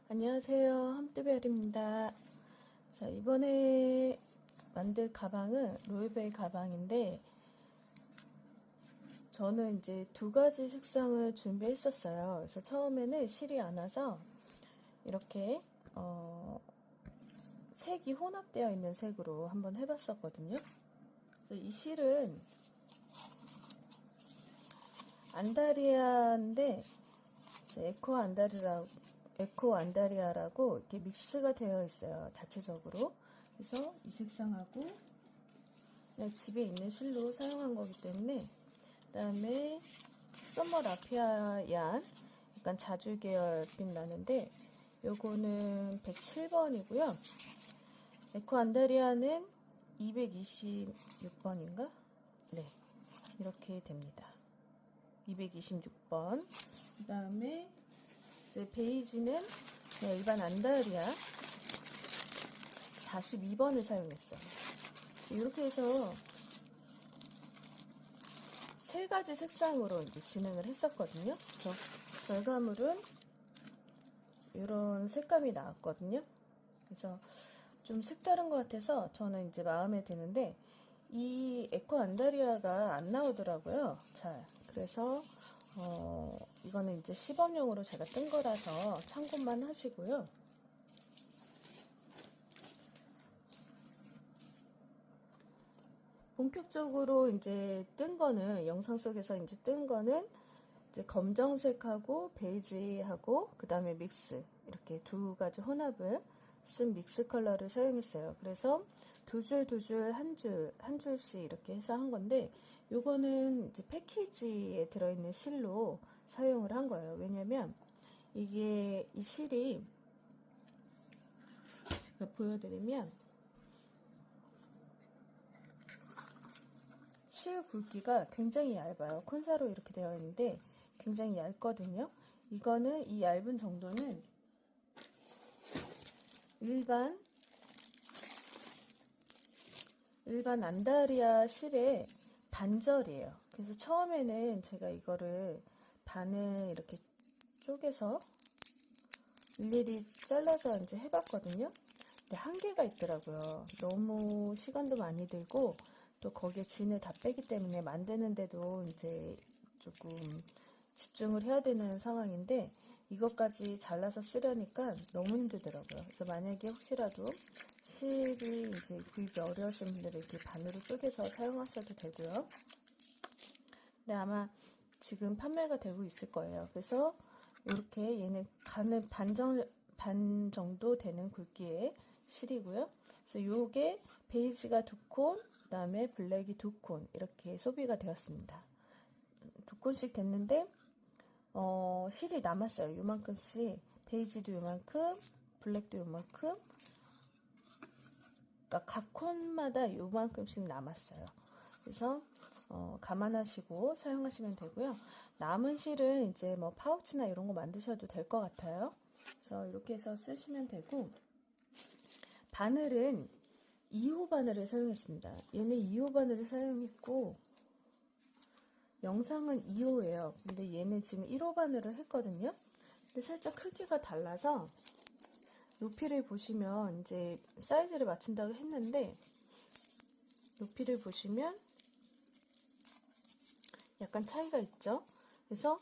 안녕하세요, 함뜨별입니다. 자, 이번에 만들 가방은 로에베 가방인데, 저는 이제 두 가지 색상을 준비했었어요. 그래서 처음에는 실이 안 와서 이렇게 색이 혼합되어 있는 색으로 한번 해봤었거든요. 그래서 이 실은 안다리아인데 에코 안다리아라고 이렇게 믹스가 되어 있어요, 자체적으로. 그래서 이 색상하고 그냥 집에 있는 실로 사용한 거기 때문에. 그 다음에 썸머 라피아얀, 약간 자주 계열빛 나는데 요거는 107번이고요 에코 안다리아는 226번인가? 네, 이렇게 됩니다. 226번. 그 다음에 이제 베이지는 그냥 일반 안다리아 42번을 사용했어요. 이렇게 해서 세 가지 색상으로 이제 진행을 했었거든요. 그래서 결과물은 이런 색감이 나왔거든요. 그래서 좀 색다른 것 같아서 저는 이제 마음에 드는데, 이 에코 안다리아가 안 나오더라고요, 잘. 그래서 이거는 이제 시범용으로 제가 뜬 거라서 참고만 하시고요. 본격적으로 이제 뜬 거는, 영상 속에서 이제 뜬 거는 이제 검정색하고 베이지하고 그 다음에 믹스, 이렇게 두 가지 혼합을 쓴 믹스 컬러를 사용했어요. 그래서 두 줄, 한 줄씩 이렇게 해서 한 건데, 요거는 이제 패키지에 들어있는 실로 사용을 한 거예요. 왜냐면 이게 이 실이 제가 보여드리면 실 굵기가 굉장히 얇아요. 콘사로 이렇게 되어 있는데 굉장히 얇거든요. 이거는, 이 얇은 정도는 일반 안다리아 실의 반절이에요. 그래서 처음에는 제가 이거를 반을 이렇게 쪼개서 일일이 잘라서 이제 해봤거든요. 근데 한계가 있더라고요. 너무 시간도 많이 들고 또 거기에 진을 다 빼기 때문에 만드는데도 이제 조금 집중을 해야 되는 상황인데, 이것까지 잘라서 쓰려니까 너무 힘들더라고요. 그래서 만약에 혹시라도 실이 이제 구입이 어려우신 분들은 이렇게 반으로 쪼개서 사용하셔도 되고요. 근데 아마 지금 판매가 되고 있을 거예요. 그래서 이렇게 얘는 반 정도 되는 굵기의 실이고요. 그래서 요게 베이지가 2콘, 그 다음에 블랙이 2콘, 이렇게 소비가 되었습니다. 2콘씩 됐는데 실이 남았어요. 요만큼씩. 베이지도 요만큼, 블랙도 요만큼, 그러니까 각 콘마다 요만큼씩 남았어요. 그래서 감안하시고 사용하시면 되고요. 남은 실은 이제 뭐 파우치나 이런 거 만드셔도 될 것 같아요. 그래서 이렇게 해서 쓰시면 되고, 바늘은 2호 바늘을 사용했습니다. 얘는 2호 바늘을 사용했고, 영상은 2호예요. 근데 얘는 지금 1호 바늘을 했거든요. 근데 살짝 크기가 달라서 높이를 보시면, 이제 사이즈를 맞춘다고 했는데 높이를 보시면 약간 차이가 있죠. 그래서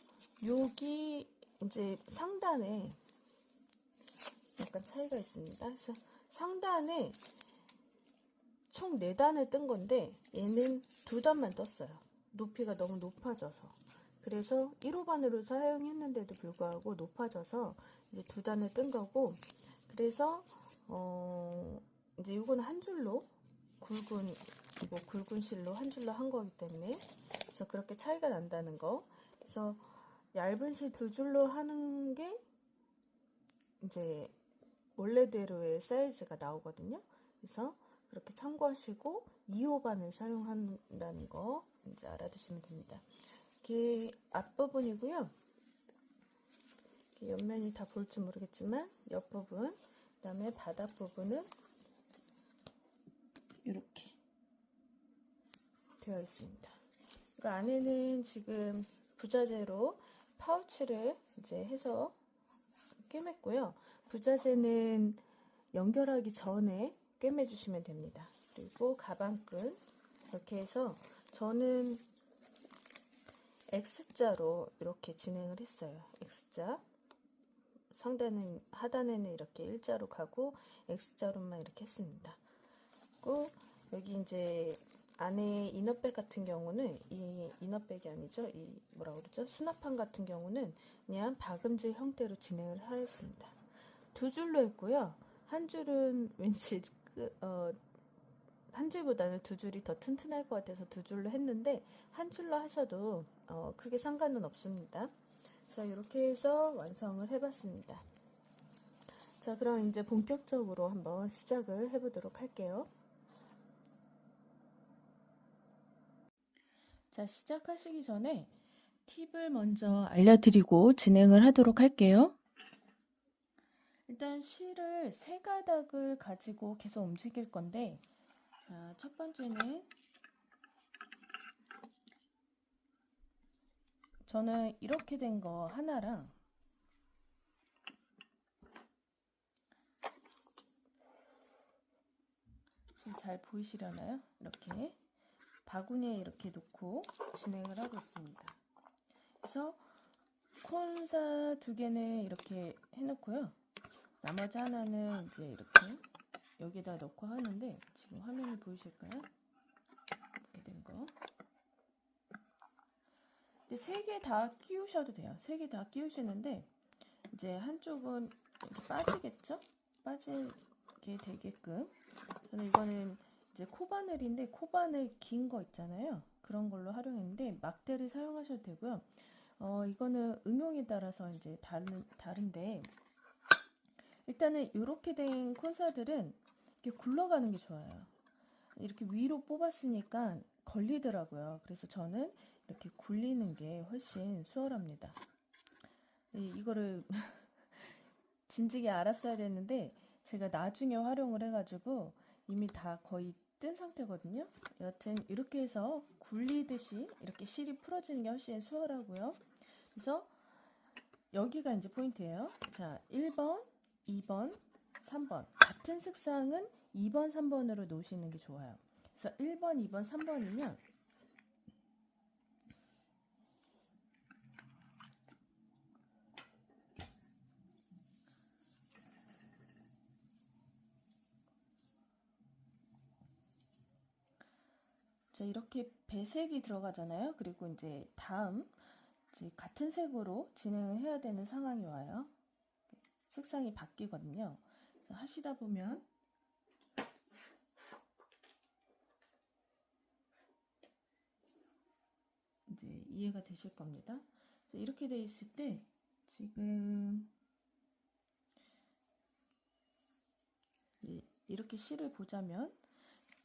여기 이제 상단에 약간 차이가 있습니다. 그래서 상단에 총 4단을 뜬 건데 얘는 2단만 떴어요. 높이가 너무 높아져서. 그래서 1호반으로 사용했는데도 불구하고 높아져서 이제 2단을 뜬 거고, 그래서 이제 이거는 한 줄로 굵은 실로 한 줄로 한 거기 때문에, 그래서 그렇게 차이가 난다는 거. 그래서 얇은 실 2줄로 하는 게 이제 원래대로의 사이즈가 나오거든요. 그래서 그렇게 참고하시고 2호반을 사용한다는 거 이제 알아두시면 됩니다. 이게 앞부분이고요. 옆면이 다 볼지 모르겠지만 옆부분, 그 다음에 바닥 부분은 이렇게 되어 있습니다. 그 안에는 지금 부자재로 파우치를 이제 해서 꿰맸고요. 부자재는 연결하기 전에 꿰매 주시면 됩니다. 그리고 가방끈 이렇게 해서 저는 X자로 이렇게 진행을 했어요. X자 하단에는 이렇게 일자로 가고 X자로만 이렇게 했습니다. 그리고 여기 이제 안에 이너백 같은 경우는, 이 이너백이 아니죠, 이 뭐라고 그러죠, 수납판 같은 경우는 그냥 박음질 형태로 진행을 하였습니다. 2줄로 했고요. 한 줄은 왠지 한 줄보다는 2줄이 더 튼튼할 것 같아서 2줄로 했는데, 한 줄로 하셔도 크게 상관은 없습니다. 그래서 이렇게 해서 완성을 해봤습니다. 자, 그럼 이제 본격적으로 한번 시작을 해보도록 할게요. 자, 시작하시기 전에 팁을 먼저 알려드리고 진행을 하도록 할게요. 일단 실을 3가닥을 가지고 계속 움직일 건데, 자, 첫 번째는 저는 이렇게 된 거 하나랑, 지금 잘 보이시려나요? 이렇게 바구니에 이렇게 놓고 진행을 하고 있습니다. 그래서 콘사 2개는 이렇게 해놓고요. 나머지 하나는 이제 이렇게 여기다 넣고 하는데, 지금 화면이 보이실까요? 이렇게 된 거. 근데 3개 다 끼우셔도 돼요. 3개 다 끼우시는데 이제 한쪽은 이렇게 빠지겠죠? 빠지게 되게끔. 저는 이거는 이제 코바늘인데, 코바늘 긴 거 있잖아요. 그런 걸로 활용했는데 막대를 사용하셔도 되고요. 이거는 응용에 따라서 이제 다른데, 일단은 이렇게 된 콘사들은 이렇게 굴러가는 게 좋아요. 이렇게 위로 뽑았으니까 걸리더라고요. 그래서 저는 이렇게 굴리는 게 훨씬 수월합니다. 이거를 진즉에 알았어야 됐는데 제가 나중에 활용을 해가지고 이미 다 거의 뜬 상태거든요. 여하튼 이렇게 해서 굴리듯이 이렇게 실이 풀어지는 게 훨씬 수월하고요. 그래서 여기가 이제 포인트예요. 자, 1번, 2번, 3번. 같은 색상은 2번, 3번으로 놓으시는 게 좋아요. 그래서 1번, 2번, 3번이면 자, 이렇게 배색이 들어가잖아요. 그리고 이제 다음 이제 같은 색으로 진행을 해야 되는 상황이 와요. 색상이 바뀌거든요. 그래서 하시다 보면 이제 이해가 되실 겁니다. 그래서 이렇게 돼 있을 때 지금 이렇게 실을 보자면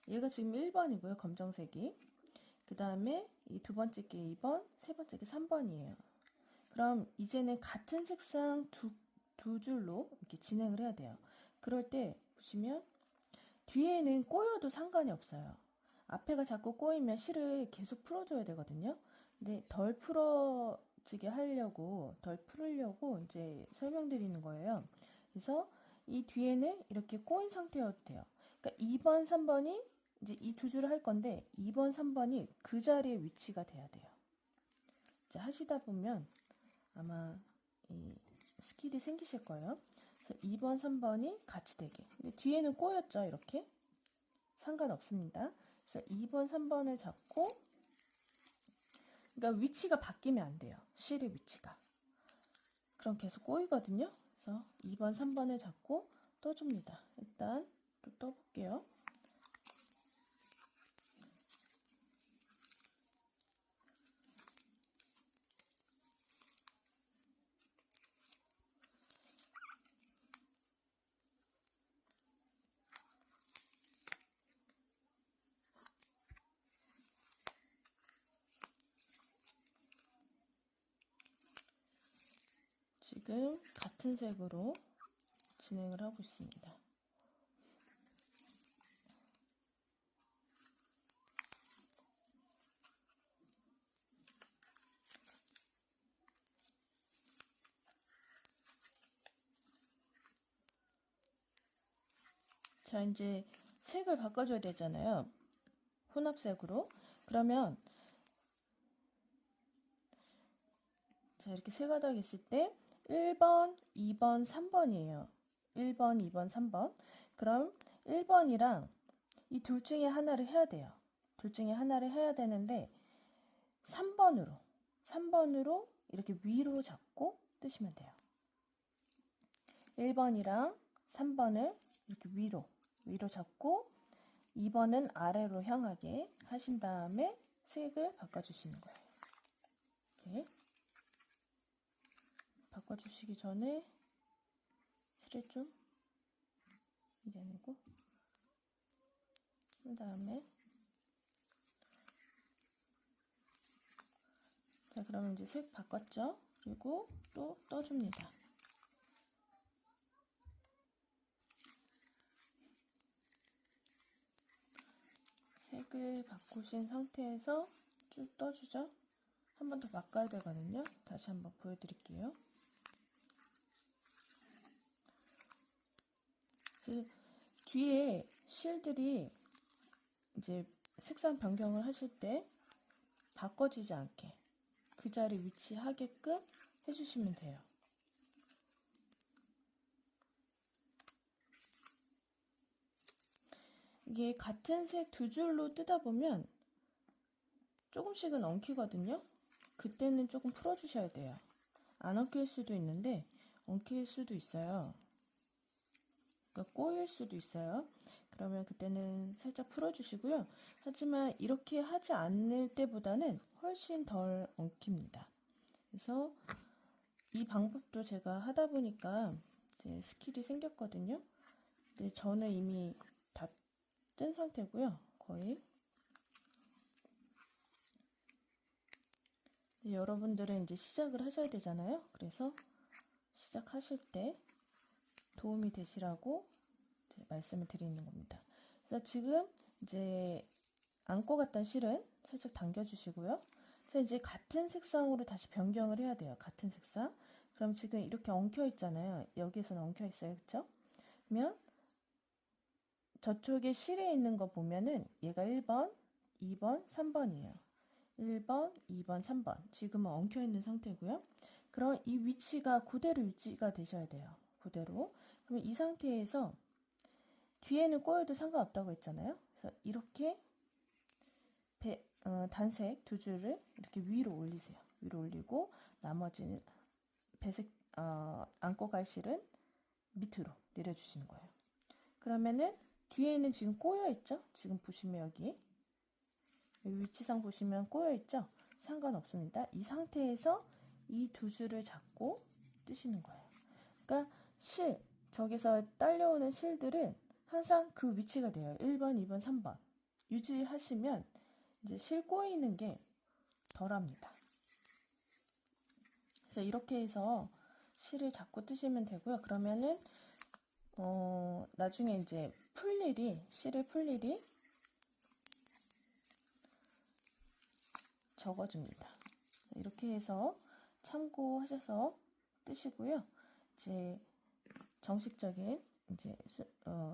얘가 지금 1번이고요. 검정색이. 그 다음에 이 두 번째 게 2번, 세 번째 게 3번이에요. 그럼 이제는 같은 색상 두 줄로 이렇게 진행을 해야 돼요. 그럴 때 보시면 뒤에는 꼬여도 상관이 없어요. 앞에가 자꾸 꼬이면 실을 계속 풀어줘야 되거든요. 근데 덜 풀으려고 이제 설명드리는 거예요. 그래서 이 뒤에는 이렇게 꼬인 상태여도 돼요. 그러니까 2번, 3번이 이제 이 두 줄을 할 건데 2번, 3번이 그 자리에 위치가 돼야 돼요. 자, 하시다 보면 아마 이 스킬이 생기실 거예요. 그래서 2번, 3번이 같이 되게. 근데 뒤에는 꼬였죠, 이렇게. 상관없습니다. 그래서 2번, 3번을 잡고, 그러니까 위치가 바뀌면 안 돼요. 실의 위치가. 그럼 계속 꼬이거든요. 그래서 2번, 3번을 잡고 떠줍니다. 일단 또 떠볼게요. 지금 같은 색으로 진행을 하고 있습니다. 자, 이제 색을 바꿔줘야 되잖아요. 혼합색으로. 그러면 자, 이렇게 세 가닥 있을 때 1번, 2번, 3번이에요. 1번, 2번, 3번. 그럼 1번이랑 이 둘 중에 하나를 해야 돼요. 둘 중에 하나를 해야 되는데 3번으로 이렇게 위로 잡고 뜨시면 돼요. 1번이랑 3번을 이렇게 위로 잡고 2번은 아래로 향하게 하신 다음에 색을 바꿔주시는 거예요. 이렇게 바꿔주시기 전에 실을 좀 이게 아니고 그 다음에 자, 그러면 이제 색 바꿨죠? 그리고 또 떠줍니다. 색을 바꾸신 상태에서 쭉 떠주죠? 한 번 더 바꿔야 되거든요. 다시 한번 보여드릴게요. 그 뒤에 실들이 이제 색상 변경을 하실 때 바꿔지지 않게 그 자리 위치하게끔 해주시면 돼요. 이게 같은 색 두 줄로 뜨다 보면 조금씩은 엉키거든요. 그때는 조금 풀어주셔야 돼요. 안 엉킬 수도 있는데 엉킬 수도 있어요. 그러니까 꼬일 수도 있어요. 그러면 그때는 살짝 풀어주시고요. 하지만 이렇게 하지 않을 때보다는 훨씬 덜 엉킵니다. 그래서 이 방법도 제가 하다 보니까 이제 스킬이 생겼거든요. 근데 저는 이미 다 뜬 상태고요. 거의. 여러분들은 이제 시작을 하셔야 되잖아요. 그래서 시작하실 때 도움이 되시라고 말씀을 드리는 겁니다. 그래서 지금 이제 안고 갔던 실은 살짝 당겨주시고요. 자, 이제 같은 색상으로 다시 변경을 해야 돼요. 같은 색상. 그럼 지금 이렇게 엉켜 있잖아요. 여기에서는 엉켜 있어요. 그쵸? 그러면 저쪽에 실에 있는 거 보면은 얘가 1번, 2번, 3번이에요. 1번, 2번, 3번. 지금은 엉켜 있는 상태고요. 그럼 이 위치가 그대로 유지가 되셔야 돼요. 그대로. 그러면 이 상태에서 뒤에는 꼬여도 상관없다고 했잖아요. 그래서 이렇게 단색 두 줄을 이렇게 위로 올리세요. 위로 올리고 나머지는 배색 안고 갈 실은 밑으로 내려주시는 거예요. 그러면은 뒤에는 지금 꼬여 있죠? 지금 보시면 여기 위치상 보시면 꼬여 있죠? 상관없습니다. 이 상태에서 이 두 줄을 잡고 뜨시는 거예요. 그러니까 저기서 딸려오는 실들은 항상 그 위치가 돼요. 1번, 2번, 3번 유지하시면 이제 실 꼬이는 게 덜합니다. 그래서 이렇게 해서 실을 잡고 뜨시면 되고요. 그러면은 나중에 이제 실을 풀 일이 적어집니다. 이렇게 해서 참고하셔서 뜨시고요. 이제 정식적인 이제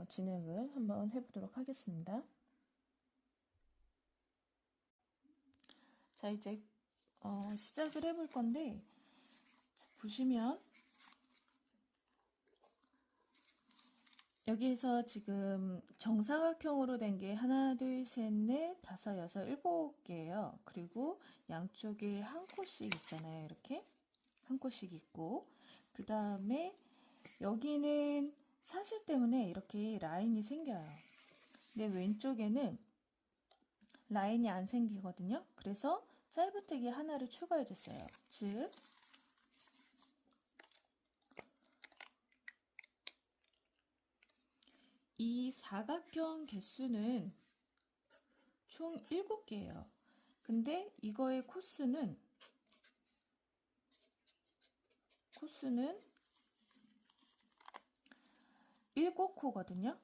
진행을 한번 해보도록 하겠습니다. 자, 이제 시작을 해볼 건데 보시면 여기에서 지금 정사각형으로 된 게 하나, 둘, 셋, 넷, 다섯, 여섯, 일곱 개예요. 그리고 양쪽에 한 코씩 있잖아요. 이렇게 한 코씩 있고, 그 다음에 여기는 사슬 때문에 이렇게 라인이 생겨요. 근데 왼쪽에는 라인이 안 생기거든요. 그래서 짧은뜨기 하나를 추가해 줬어요. 즉 이 사각형 개수는 총 7개예요. 근데 이거의 코스는 7코거든요.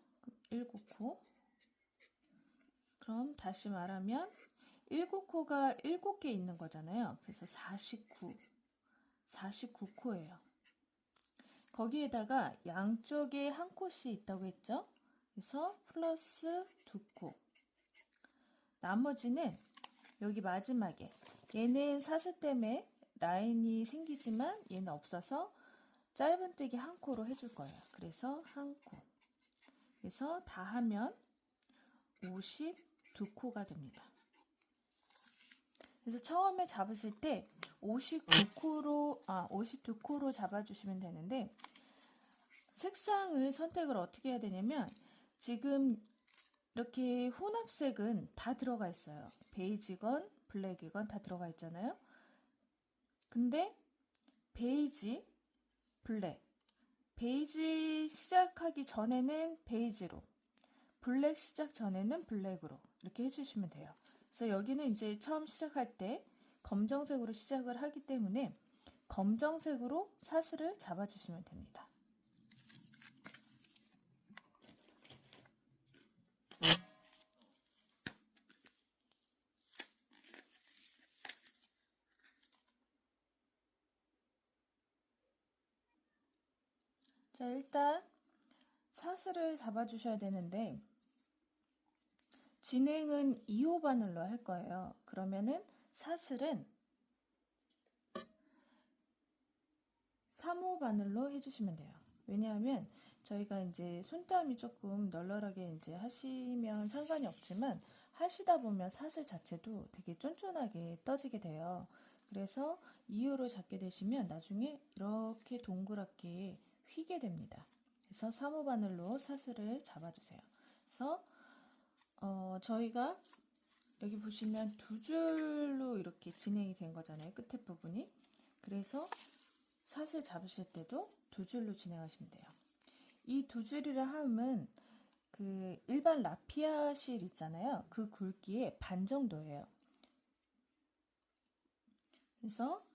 7코. 그럼 다시 말하면 7코가 7개 있는 거잖아요. 그래서 49코예요. 거기에다가 양쪽에 한 콧이 있다고 했죠? 그래서 플러스 2코. 나머지는 여기 마지막에 얘는 사슬 때문에 라인이 생기지만 얘는 없어서 짧은뜨기 한 코로 해줄 거예요. 그래서 한 코. 그래서 다 하면 52코가 됩니다. 그래서 처음에 잡으실 때 52코로 잡아주시면 되는데, 색상을 선택을 어떻게 해야 되냐면, 지금 이렇게 혼합색은 다 들어가 있어요. 베이지건 블랙이건 다 들어가 있잖아요. 근데 베이지, 블랙, 베이지 시작하기 전에는 베이지로, 블랙 시작 전에는 블랙으로 이렇게 해주시면 돼요. 그래서 여기는 이제 처음 시작할 때 검정색으로 시작을 하기 때문에 검정색으로 사슬을 잡아주시면 됩니다. 자, 일단 사슬을 잡아주셔야 되는데 진행은 2호 바늘로 할 거예요. 그러면은 사슬은 3호 바늘로 해주시면 돼요. 왜냐하면 저희가 이제 손땀이 조금 널널하게 이제 하시면 상관이 없지만, 하시다 보면 사슬 자체도 되게 쫀쫀하게 떠지게 돼요. 그래서 2호로 잡게 되시면 나중에 이렇게 동그랗게 휘게 됩니다. 그래서 3호 바늘로 사슬을 잡아주세요. 그래서 저희가 여기 보시면 두 줄로 이렇게 진행이 된 거잖아요. 끝에 부분이. 그래서 사슬 잡으실 때도 두 줄로 진행하시면 돼요. 이 두 줄이라 함은 그 일반 라피아 실 있잖아요. 그 굵기의 반 정도예요. 그래서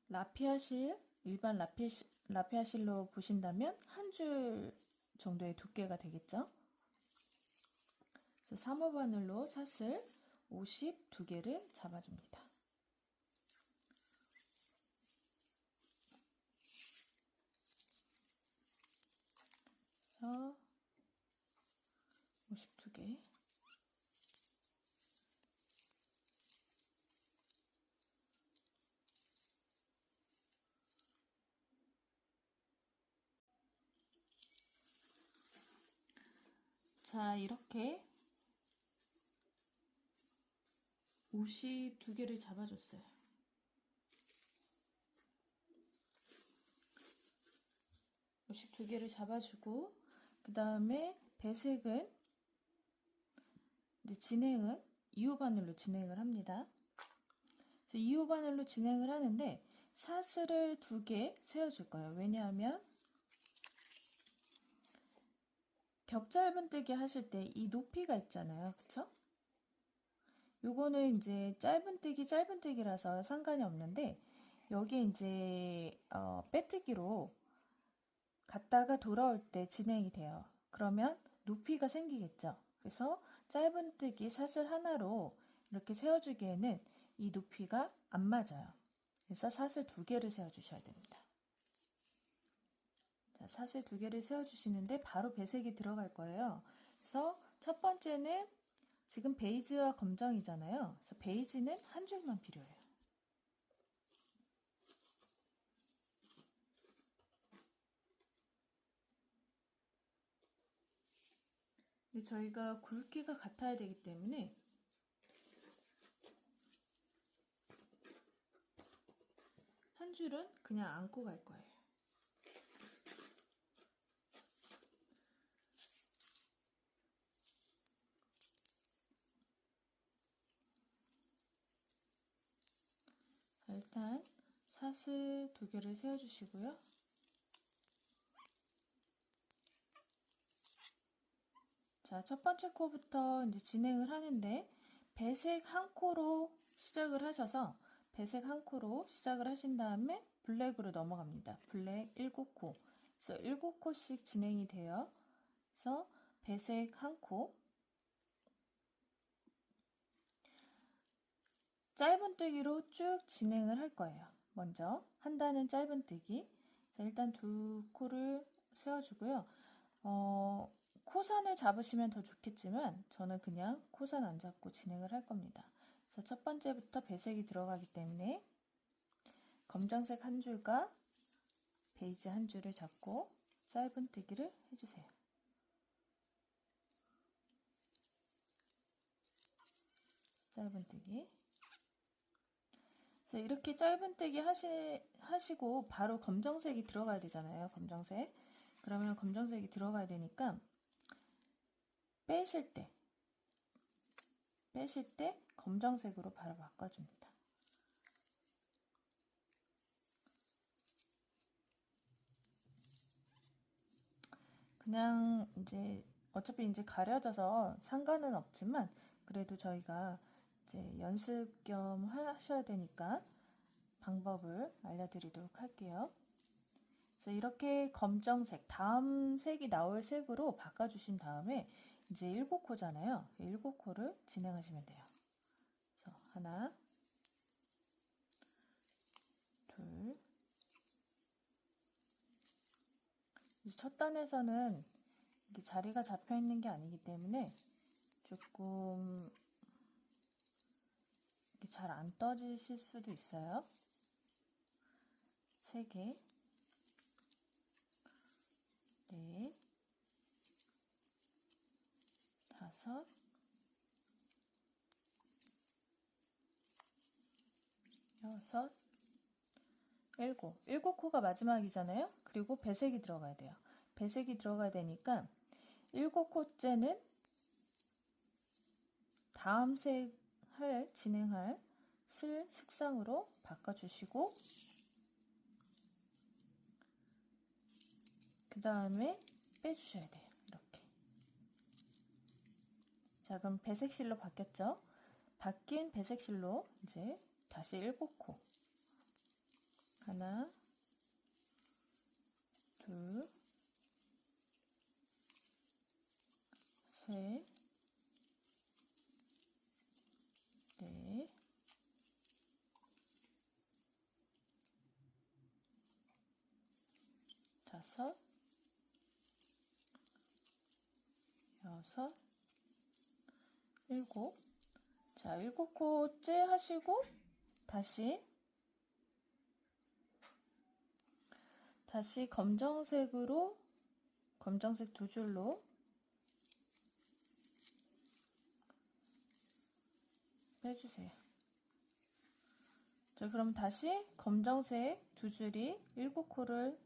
라피아 실, 일반 라피아 실로 보신다면 한 줄 정도의 두께가 되겠죠. 그래서 3호 바늘로 사슬 52개를 잡아줍니다. 그래서 52개. 자, 이렇게 52개를 잡아줬어요. 52개를 잡아주고, 그 다음에 배색은 이제 진행은 2호 바늘로 진행을 합니다. 그래서 2호 바늘로 진행을 하는데 사슬을 2개 세워줄 거예요. 왜냐하면 겹짧은뜨기 하실 때 이 높이가 있잖아요. 그쵸? 요거는 이제 짧은뜨기라서 상관이 없는데, 여기에 이제 빼뜨기로 갔다가 돌아올 때 진행이 돼요. 그러면 높이가 생기겠죠. 그래서 짧은뜨기 사슬 하나로 이렇게 세워주기에는 이 높이가 안 맞아요. 그래서 사슬 2개를 세워주셔야 됩니다. 자, 사슬 2개를 세워주시는데 바로 배색이 들어갈 거예요. 그래서 첫 번째는 지금 베이지와 검정이잖아요. 그래서 베이지는 한 줄만 필요해요. 근데 저희가 굵기가 같아야 되기 때문에 한 줄은 그냥 안고 갈 거예요. 자, 일단 사슬 2개를 세워주시고요. 자, 첫 번째 코부터 이제 진행을 하는데 배색 한 코로 시작을 하셔서 배색 한 코로 시작을 하신 다음에 블랙으로 넘어갑니다. 블랙 7코. 그래서 7코씩 진행이 돼요. 그래서 배색 한 코, 짧은뜨기로 쭉 진행을 할 거예요. 먼저 한다는 짧은뜨기. 자, 일단 2코를 세워주고요. 코산을 잡으시면 더 좋겠지만 저는 그냥 코산 안 잡고 진행을 할 겁니다. 그래서 첫 번째부터 배색이 들어가기 때문에 검정색 한 줄과 베이지 한 줄을 잡고 짧은뜨기를 해주세요. 짧은뜨기. 그래서 이렇게 짧은뜨기 하시고 바로 검정색이 들어가야 되잖아요. 검정색. 그러면 검정색이 들어가야 되니까 빼실 때 검정색으로 바로 바꿔줍니다. 그냥 이제 어차피 이제 가려져서 상관은 없지만 그래도 저희가 이제 연습 겸 하셔야 되니까 방법을 알려드리도록 할게요. 그래서 이렇게 검정색, 다음 색이 나올 색으로 바꿔주신 다음에 이제 7코잖아요. 7코를 진행하시면 돼요. 그래서 하나, 둘, 이제 첫 단에서는 이게 자리가 잡혀 있는 게 아니기 때문에 조금 잘 안 떠지실 수도 있어요. 3개, 넷, 5, 6, 7. 7코가 마지막이잖아요. 그리고 배색이 들어가야 돼요. 배색이 들어가야 되니까 7코째는 다음 색 진행할 실 색상으로 바꿔주시고 그 다음에 빼주셔야 돼요. 이렇게. 자, 그럼 배색실로 바뀌었죠? 바뀐 배색실로 이제 다시 7코. 하나, 둘, 셋, 넷, 다섯, 6, 7. 자, 7코째 하시고 다시 검정색으로 검정색 2줄로 빼주세요. 자, 그럼 다시 검정색 2줄이 7코를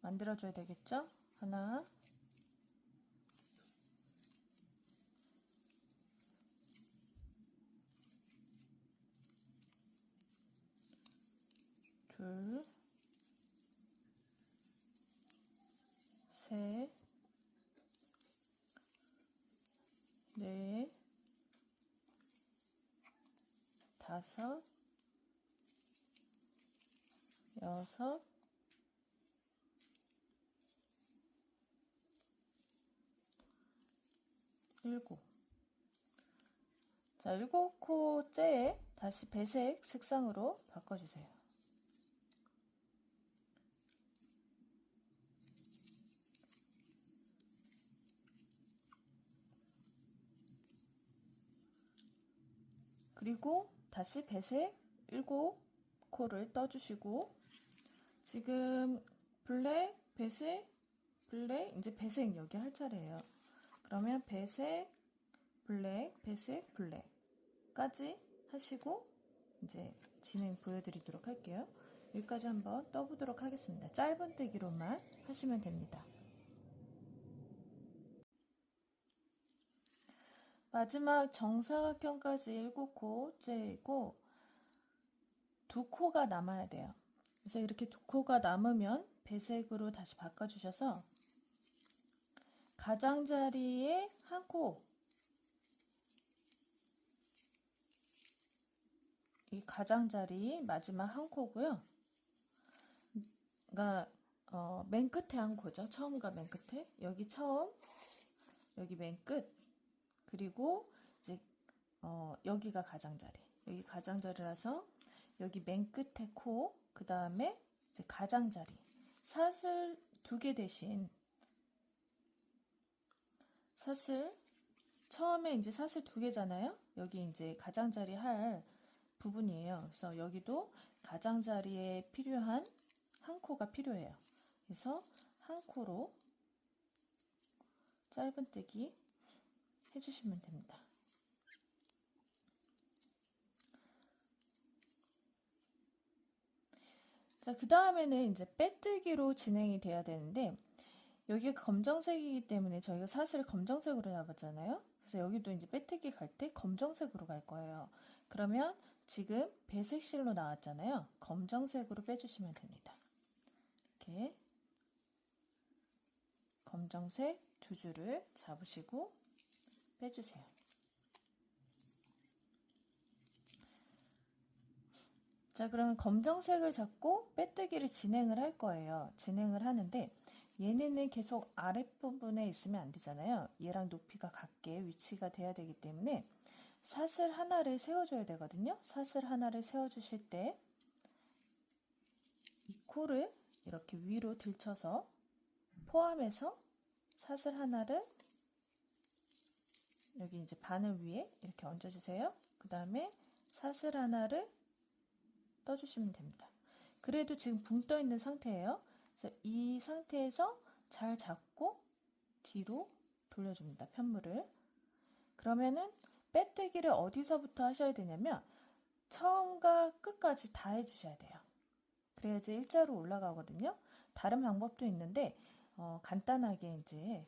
만들어줘야 되겠죠? 하나, 둘, 셋, 넷, 5, 6, 7. 자, 7코째에 다시 배색 색상으로 바꿔주세요. 그리고 다시 배색 7코를 떠주시고 지금 블랙, 배색, 블랙, 이제 배색 여기 할 차례예요. 그러면 배색, 블랙, 배색, 블랙까지 하시고 이제 진행 보여드리도록 할게요. 여기까지 한번 떠보도록 하겠습니다. 짧은뜨기로만 하시면 됩니다. 마지막 정사각형까지 7코째이고 2코가 남아야 돼요. 그래서 이렇게 2코가 남으면 배색으로 다시 바꿔주셔서 가장자리에 1코, 이 가장자리 마지막 1코고요. 그러니까 맨 끝에 1코죠. 처음과 맨 끝에. 여기 처음, 여기 맨 끝, 그리고 이제 여기가 가장자리. 여기 가장자리라서 여기 맨 끝에 코, 그 다음에 이제 가장자리. 사슬 2개 대신 사슬 처음에 이제 사슬 2개잖아요. 여기 이제 가장자리 할 부분이에요. 그래서 여기도 가장자리에 필요한 1코가 필요해요. 그래서 1코로 짧은뜨기 해주시면 됩니다. 자, 그 다음에는 이제 빼뜨기로 진행이 돼야 되는데, 여기가 검정색이기 때문에 저희가 사슬을 검정색으로 잡았잖아요. 그래서 여기도 이제 빼뜨기 갈 때 검정색으로 갈 거예요. 그러면 지금 배색실로 나왔잖아요. 검정색으로 빼주시면 됩니다. 이렇게 검정색 2줄을 잡으시고 빼주세요. 자, 그러면 검정색을 잡고 빼뜨기를 진행을 할 거예요. 진행을 하는데 얘네는 계속 아랫부분에 있으면 안 되잖아요. 얘랑 높이가 같게 위치가 돼야 되기 때문에 사슬 하나를 세워줘야 되거든요. 사슬 하나를 세워주실 때 이 코를 이렇게 위로 들쳐서 포함해서 사슬 하나를 여기 이제 바늘 위에 이렇게 얹어주세요. 그 다음에 사슬 하나를 떠주시면 됩니다. 그래도 지금 붕 떠 있는 상태예요. 그래서 이 상태에서 잘 잡고 뒤로 돌려줍니다. 편물을. 그러면은 빼뜨기를 어디서부터 하셔야 되냐면 처음과 끝까지 다 해주셔야 돼요. 그래야지 일자로 올라가거든요. 다른 방법도 있는데 간단하게 이제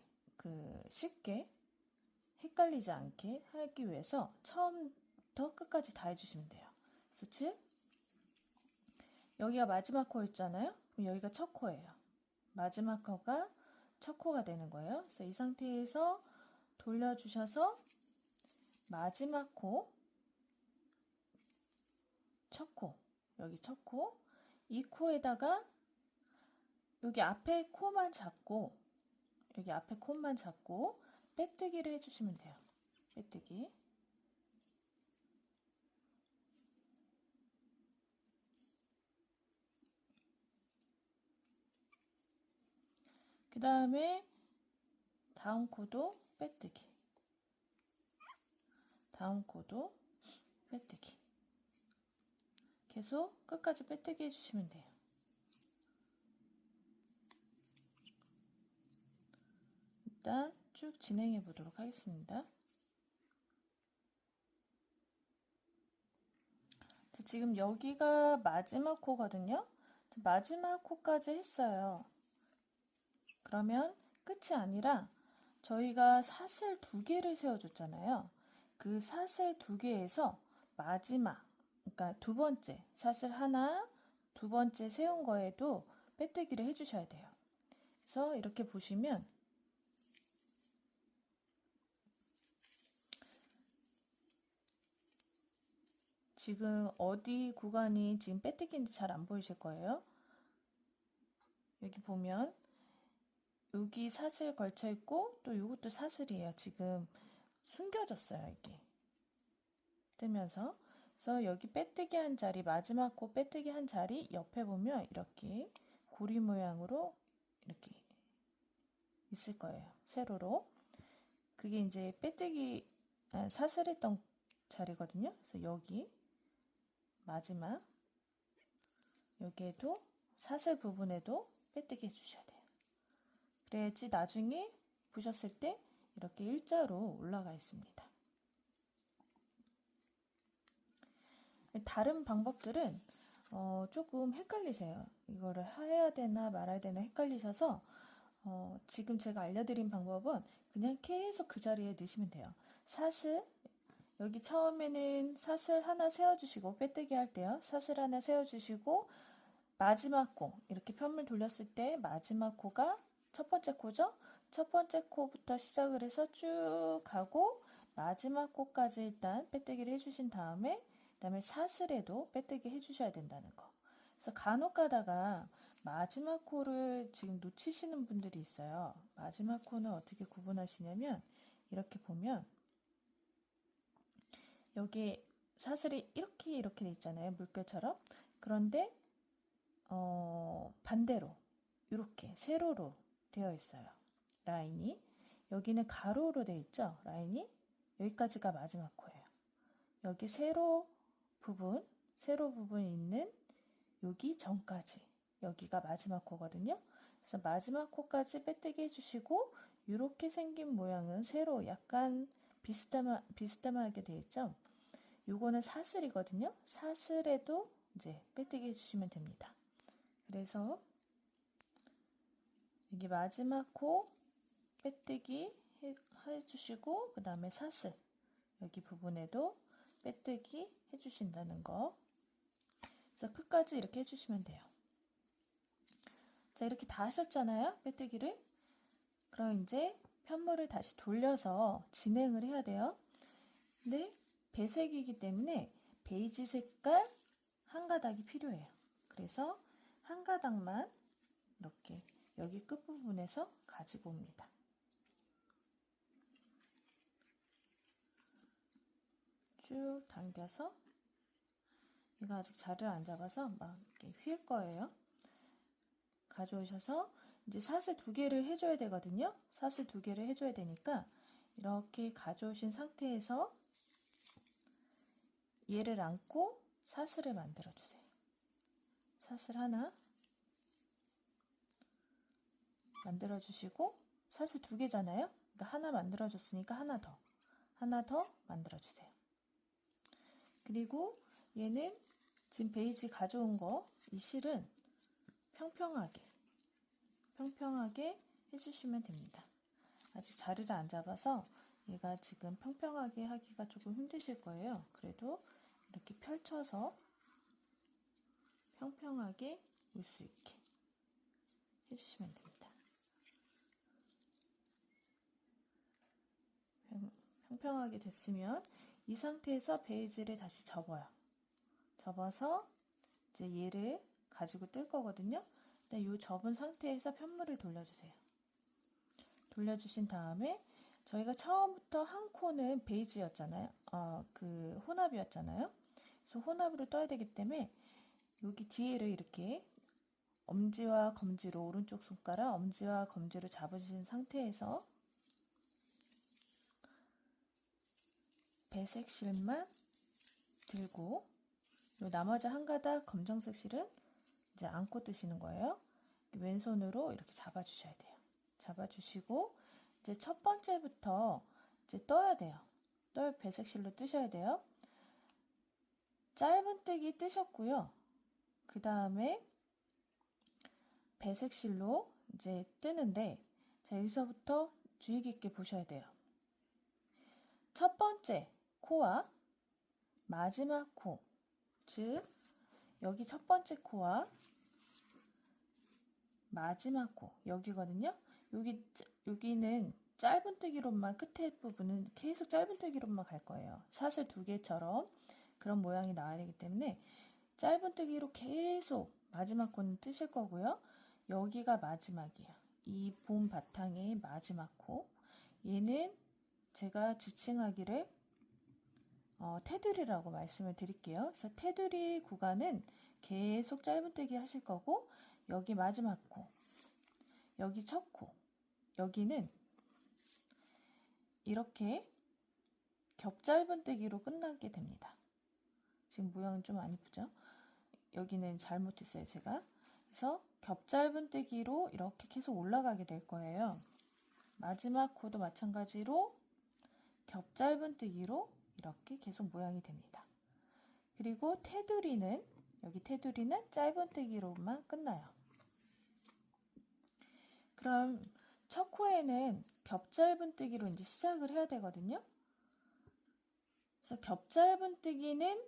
쉽게 헷갈리지 않게 하기 위해서 처음부터 끝까지 다 해주시면 돼요. 그래서 즉 여기가 마지막 코 있잖아요. 그럼 여기가 첫 코예요. 마지막 코가 첫 코가 되는 거예요. 그래서 이 상태에서 돌려주셔서 마지막 코, 첫 코, 여기 첫 코, 이 코에다가 여기 앞에 코만 잡고 여기 앞에 콧만 잡고 빼뜨기를 해주시면 돼요. 빼뜨기. 그 다음에 다음 코도 빼뜨기. 다음 코도 빼뜨기. 계속 끝까지 빼뜨기 해주시면 돼요. 일단 쭉 진행해 보도록 하겠습니다. 지금 여기가 마지막 코거든요. 마지막 코까지 했어요. 그러면 끝이 아니라 저희가 사슬 2개를 세워줬잖아요. 그 사슬 2개에서 마지막, 그러니까 두 번째 사슬 하나, 두 번째 세운 거에도 빼뜨기를 해주셔야 돼요. 그래서 이렇게 보시면 지금 어디 구간이 지금 빼뜨기인지 잘 안 보이실 거예요. 여기 보면 여기 사슬 걸쳐 있고 또 이것도 사슬이에요. 지금 숨겨졌어요. 이게 뜨면서. 그래서 여기 빼뜨기 한 자리, 마지막 코 빼뜨기 한 자리 옆에 보면 이렇게 고리 모양으로 이렇게 있을 거예요. 세로로. 그게 이제 빼뜨기 사슬했던 자리거든요. 그래서 여기 마지막 여기에도 사슬 부분에도 빼뜨기 해주셔야 돼요. 그래야지 나중에 보셨을 때 이렇게 일자로 올라가 있습니다. 다른 방법들은 조금 헷갈리세요. 이거를 해야 되나 말아야 되나 헷갈리셔서 지금 제가 알려드린 방법은 그냥 계속 그 자리에 넣으시면 돼요. 사슬, 여기 처음에는 사슬 하나 세워주시고, 빼뜨기 할 때요. 사슬 하나 세워주시고, 마지막 코, 이렇게 편물 돌렸을 때 마지막 코가 첫 번째 코죠? 첫 번째 코부터 시작을 해서 쭉 가고, 마지막 코까지 일단 빼뜨기를 해주신 다음에, 그 다음에 사슬에도 빼뜨기 해주셔야 된다는 거. 그래서 간혹 가다가 마지막 코를 지금 놓치시는 분들이 있어요. 마지막 코는 어떻게 구분하시냐면, 이렇게 보면, 여기 사슬이 이렇게 돼 있잖아요. 물결처럼. 그런데 반대로 이렇게 세로로 되어 있어요. 라인이. 여기는 가로로 되어 있죠. 라인이. 여기까지가 마지막 코예요. 여기 세로 부분 있는 여기 전까지. 여기가 마지막 코거든요. 그래서 마지막 코까지 빼뜨기 해주시고, 이렇게 생긴 모양은 세로 약간 비스듬하게 되어 있죠. 요거는 사슬이거든요. 사슬에도 이제 빼뜨기 해주시면 됩니다. 그래서 여기 마지막 코 빼뜨기 해주시고, 그 다음에 사슬 여기 부분에도 빼뜨기 해주신다는 거. 그래서 끝까지 이렇게 해주시면 돼요. 자, 이렇게 다 하셨잖아요. 빼뜨기를. 그럼 이제 편물을 다시 돌려서 진행을 해야 돼요. 근데 배색이기 때문에 베이지 색깔 한 가닥이 필요해요. 그래서 한 가닥만 이렇게 여기 끝부분에서 가지고 옵니다. 쭉 당겨서, 이거 아직 자리를 안 잡아서 막 이렇게 휠 거예요. 가져오셔서 이제 사슬 2개를 해줘야 되거든요. 사슬 2개를 해줘야 되니까 이렇게 가져오신 상태에서 얘를 안고 사슬을 만들어 주세요. 사슬 하나 만들어 주시고, 사슬 2개잖아요. 그러니까 하나 만들어 줬으니까 하나 더 만들어 주세요. 그리고 얘는 지금 베이지 가져온 거, 이 실은 평평하게 해주시면 됩니다. 아직 자리를 안 잡아서 얘가 지금 평평하게 하기가 조금 힘드실 거예요. 그래도 이렇게 펼쳐서 평평하게 올 수 있게 해주시면 됩니다. 평평하게 됐으면 이 상태에서 베이지를 다시 접어서 이제 얘를 가지고 뜰 거거든요. 이 접은 상태에서 편물을 돌려주세요. 돌려주신 다음에 저희가 처음부터 한 코는 베이지였잖아요. 그 혼합이었잖아요. 그래서 혼합으로 떠야 되기 때문에 여기 뒤에를 이렇게 엄지와 검지로, 오른쪽 손가락 엄지와 검지로 잡으신 상태에서 배색 실만 들고, 나머지 한 가닥 검정색 실은 이제 안고 뜨시는 거예요. 왼손으로 이렇게 잡아주셔야 돼요. 잡아주시고 이제 첫 번째부터 이제 떠야 돼요. 배색 실로 뜨셔야 돼요. 짧은 뜨기 뜨셨고요. 그 다음에 배색 실로 이제 뜨는데, 자, 여기서부터 주의 깊게 보셔야 돼요. 첫 번째 코와 마지막 코, 즉 여기 첫 번째 코와 마지막 코, 여기거든요. 여기는 짧은 뜨기로만, 끝에 부분은 계속 짧은 뜨기로만 갈 거예요. 사슬 2개처럼 그런 모양이 나와야 되기 때문에 짧은 뜨기로 계속 마지막 코는 뜨실 거고요. 여기가 마지막이에요. 이 본 바탕의 마지막 코. 얘는 제가 지칭하기를 테두리라고 말씀을 드릴게요. 그래서 테두리 구간은 계속 짧은 뜨기 하실 거고, 여기 마지막 코, 여기 첫 코, 여기는 이렇게 겹짧은 뜨기로 끝나게 됩니다. 지금 모양은 좀 안 이쁘죠? 여기는 잘못했어요, 제가. 그래서 겹짧은뜨기로 이렇게 계속 올라가게 될 거예요. 마지막 코도 마찬가지로 겹짧은뜨기로 이렇게 계속 모양이 됩니다. 그리고 테두리는 여기 테두리는 짧은뜨기로만 끝나요. 그럼 첫 코에는 겹짧은뜨기로 이제 시작을 해야 되거든요. 그래서 겹짧은뜨기는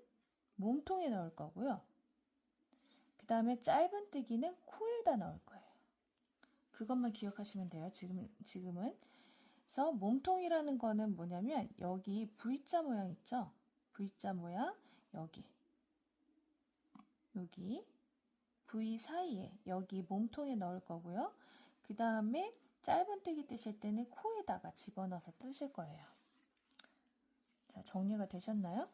몸통에 넣을 거고요. 그 다음에 짧은뜨기는 코에다 넣을 거예요. 그것만 기억하시면 돼요. 지금은. 그래서 몸통이라는 거는 뭐냐면 여기 V자 모양 있죠? V자 모양 여기 V 사이에 여기 몸통에 넣을 거고요. 그 다음에 짧은뜨기 뜨실 때는 코에다가 집어넣어서 뜨실 거예요. 자, 정리가 되셨나요?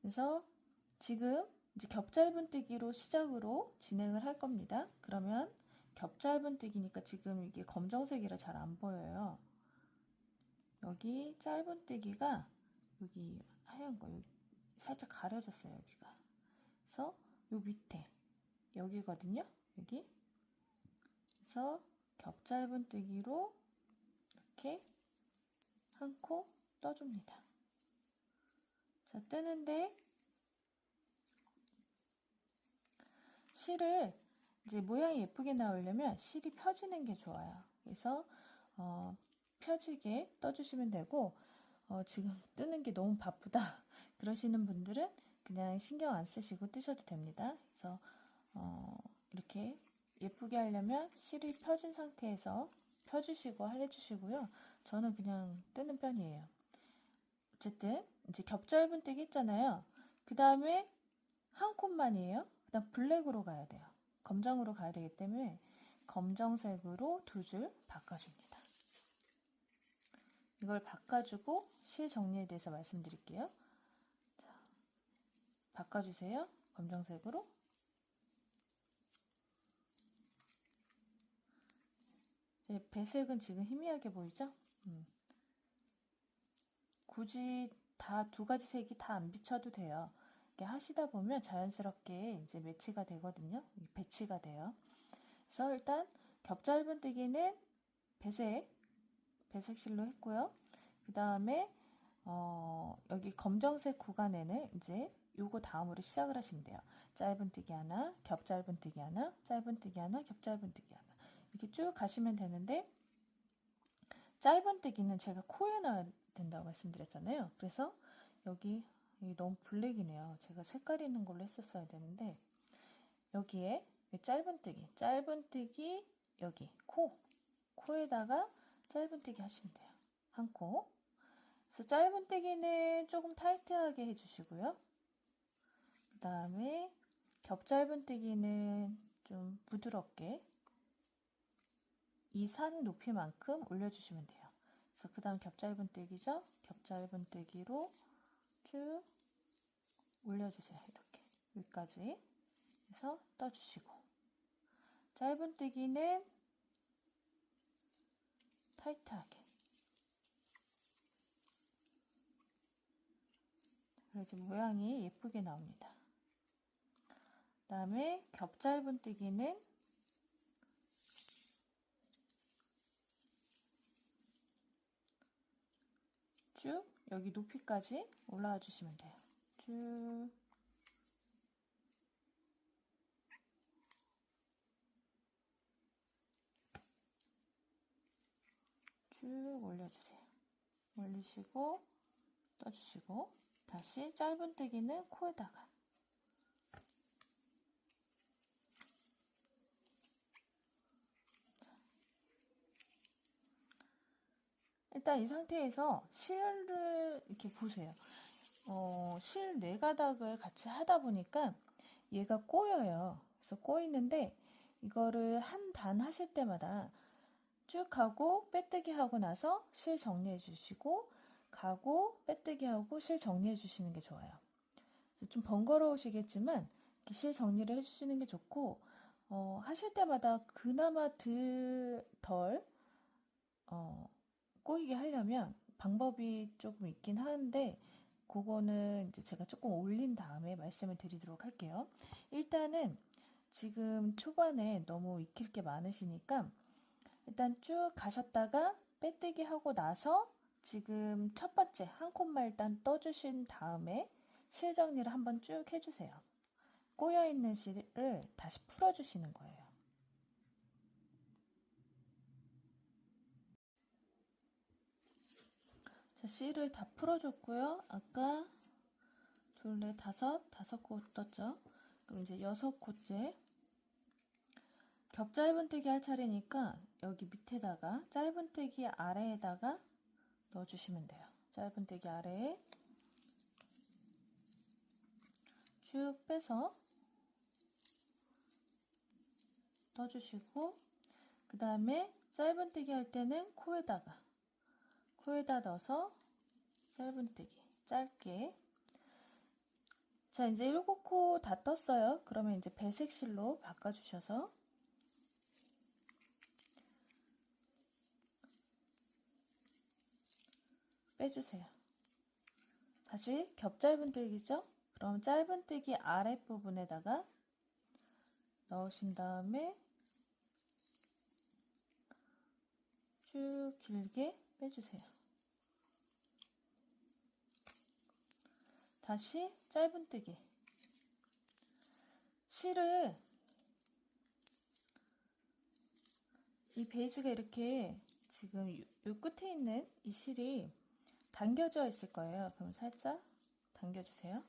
그래서 지금 이제 겹짧은뜨기로 시작으로 진행을 할 겁니다. 그러면 겹짧은뜨기니까 지금 이게 검정색이라 잘 안 보여요. 여기 짧은뜨기가 여기 하얀 거 여기 살짝 가려졌어요. 여기가. 그래서 요 밑에 여기거든요. 여기. 그래서 겹짧은뜨기로 이렇게 한 코 떠줍니다. 자, 뜨는데 실을 이제 모양이 예쁘게 나오려면 실이 펴지는 게 좋아요. 그래서 펴지게 떠주시면 되고 지금 뜨는 게 너무 바쁘다 그러시는 분들은 그냥 신경 안 쓰시고 뜨셔도 됩니다. 그래서 이렇게 예쁘게 하려면 실이 펴진 상태에서 펴주시고 해주시고요. 저는 그냥 뜨는 편이에요. 어쨌든 이제 겹짧은뜨기 있잖아요. 그 다음에 한 콧만이에요. 그다음 블랙으로 가야 돼요. 검정으로 가야 되기 때문에 검정색으로 두 줄 바꿔줍니다. 이걸 바꿔주고 실 정리에 대해서 말씀드릴게요. 자, 바꿔주세요. 검정색으로. 배색은 지금 희미하게 보이죠? 굳이 다 두 가지 색이 다 안 비춰도 돼요. 이렇게 하시다 보면 자연스럽게 이제 매치가 되거든요. 배치가 돼요. 그래서 일단 겹짧은뜨기는 배색실로 했고요. 그 다음에 여기 검정색 구간에는 이제 요거 다음으로 시작을 하시면 돼요. 짧은뜨기 하나, 겹짧은뜨기 하나, 짧은뜨기 하나, 겹짧은뜨기 하나 이렇게 쭉 가시면 되는데 짧은뜨기는 제가 코에 넣어야 된다고 말씀드렸잖아요. 그래서 여기 너무 블랙이네요. 제가 색깔 있는 걸로 했었어야 되는데 여기에 짧은뜨기 여기 코에다가 짧은뜨기 하시면 돼요. 한 코. 그래서 짧은뜨기는 조금 타이트하게 해주시고요. 그 다음에 겹짧은뜨기는 좀 부드럽게 이 산 높이만큼 올려주시면 돼요. 그래서 그 다음 겹짧은뜨기죠. 겹짧은뜨기로 쭉 올려주세요. 이렇게 여기까지 해서 떠주시고 짧은뜨기는 타이트하게 그래야지 모양이 예쁘게 나옵니다. 그 다음에 겹짧은뜨기는 쭉 여기 높이까지 올라와 주시면 돼요. 쭉 올려주세요. 올리시고 떠주시고 다시 짧은뜨기는 코에다가 일단 이 상태에서 실을 이렇게 보세요. 실 네 가닥을 같이 하다 보니까 얘가 꼬여요. 그래서 꼬이는데 이거를 한 단 하실 때마다 쭉 하고 빼뜨기 하고 나서 실 정리해 주시고 가고 빼뜨기 하고 실 정리해 주시는 게 좋아요. 그래서 좀 번거로우시겠지만 이렇게 실 정리를 해 주시는 게 좋고 하실 때마다 그나마 덜 꼬이게 하려면 방법이 조금 있긴 하는데 그거는 이제 제가 조금 올린 다음에 말씀을 드리도록 할게요. 일단은 지금 초반에 너무 익힐 게 많으시니까 일단 쭉 가셨다가 빼뜨기 하고 나서 지금 첫 번째 한 콧만 일단 떠주신 다음에 실 정리를 한번 쭉 해주세요. 꼬여있는 실을 다시 풀어주시는 거예요. 자, 실을 다 풀어줬고요. 아까 둘, 넷, 다섯 코 떴죠? 그럼 이제 6코째 겹 짧은뜨기 할 차례니까 여기 밑에다가 짧은뜨기 아래에다가 넣어주시면 돼요. 짧은뜨기 아래에 쭉 빼서 떠주시고 그 다음에 짧은뜨기 할 때는 코에다 넣어서 짧은뜨기 짧게. 자, 이제 7코 다 떴어요. 그러면 이제 배색실로 바꿔주셔서 빼주세요. 다시 겹 짧은뜨기죠? 그럼 짧은뜨기 아랫부분에다가 넣으신 다음에 쭉 길게 빼주세요. 다시 짧은뜨기. 실을 이 베이지가 이렇게 지금 요 끝에 있는 이 실이 당겨져 있을 거예요. 그럼 살짝 당겨주세요.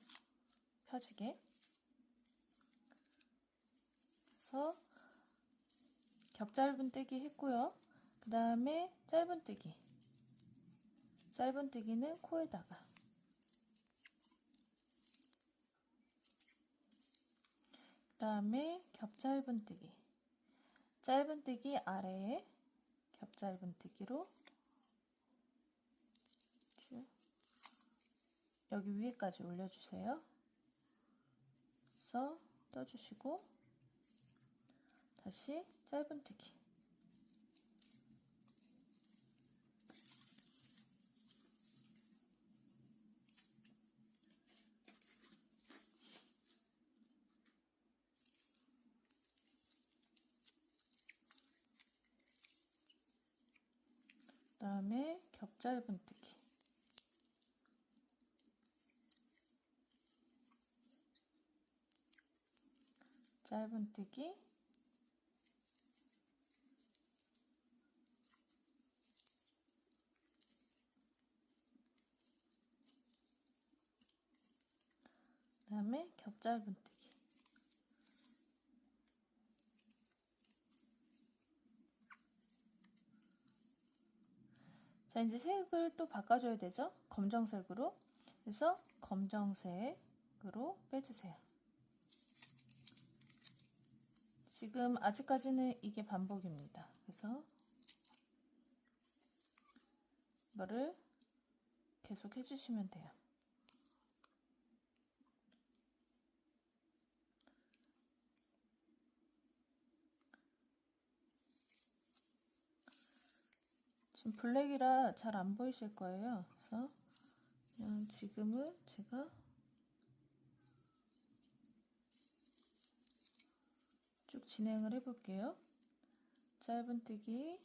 펴지게. 그래서 겹 짧은뜨기 했고요. 그 다음에 짧은뜨기. 짧은뜨기는 코에다가. 그 다음에 겹 짧은뜨기. 짧은뜨기 아래에 겹 짧은뜨기로 쭉 여기 위에까지 올려주세요. 그래서 떠주시고 다시 짧은뜨기. 그 다음에 겹 짧은뜨기. 짧은뜨기. 그 다음에 겹 짧은뜨기. 자, 이제 색을 또 바꿔줘야 되죠? 검정색으로. 그래서 검정색으로 빼주세요. 지금 아직까지는 이게 반복입니다. 그래서 이거를 계속 해주시면 돼요. 지금 블랙이라 잘 안 보이실 거예요. 그래서 그냥 지금은 제가 쭉 진행을 해볼게요. 짧은뜨기,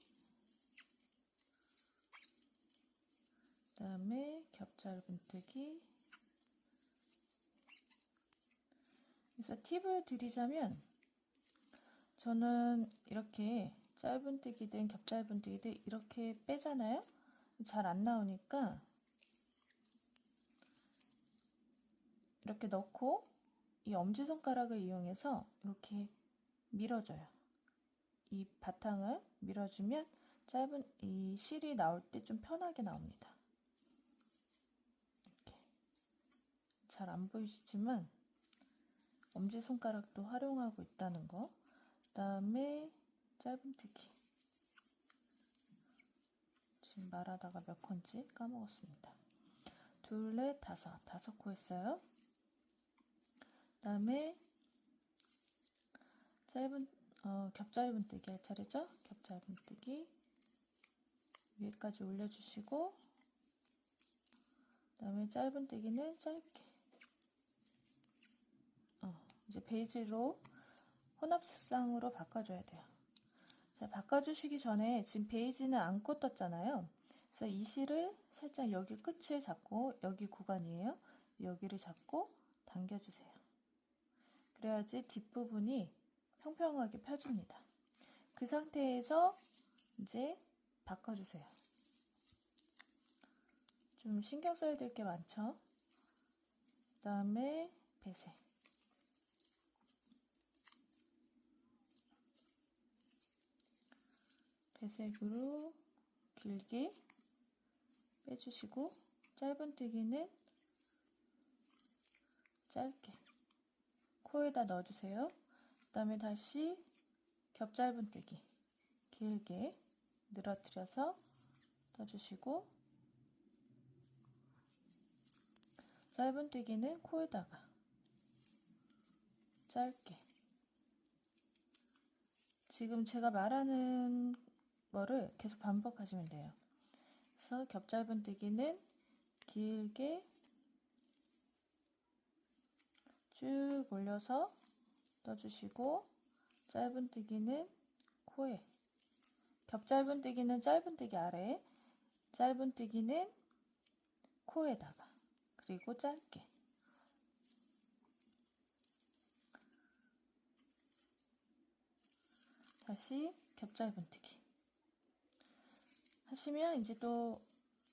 그 다음에 겹 짧은뜨기. 그래서 팁을 드리자면 저는 이렇게 짧은뜨기든 겹 짧은뜨기든 이렇게 빼잖아요. 잘 안 나오니까 이렇게 넣고 이 엄지손가락을 이용해서 이렇게 밀어줘요. 이 바탕을 밀어주면 짧은 이 실이 나올 때 좀 편하게 나옵니다. 이렇게 잘 안 보이시지만 엄지손가락도 활용하고 있다는 거. 그 다음에 짧은뜨기. 지금 말하다가 몇 콘지 까먹었습니다. 둘, 넷, 다섯 코 했어요. 그 다음에 겹 짧은뜨기 할 차례죠? 겹 짧은뜨기 위에까지 올려주시고 다음에 짧은뜨기는 짧게. 이제 베이지로 혼합 색상으로 바꿔줘야 돼요. 자, 바꿔주시기 전에 지금 베이지는 안고 떴잖아요. 그래서 이 실을 살짝 여기 끝을 잡고, 여기 구간이에요. 여기를 잡고 당겨주세요. 그래야지 뒷부분이 평평하게 펴집니다. 그 상태에서 이제 바꿔주세요. 좀 신경 써야 될 게 많죠. 그 다음에 배색. 배색으로 길게 빼주시고, 짧은뜨기는 짧게 코에다 넣어주세요. 그 다음에 다시 겹짧은뜨기 길게 늘어뜨려서 떠주시고, 짧은뜨기는 코에다가 짧게. 지금 제가 말하는 거를 계속 반복하시면 돼요. 그래서 겹짧은뜨기는 길게 쭉 올려서 떠주시고, 짧은뜨기는 코에, 겹짧은뜨기는 짧은뜨기 아래, 짧은뜨기는 코에다가, 그리고 짧게. 다시 겹짧은뜨기 하시면 이제 또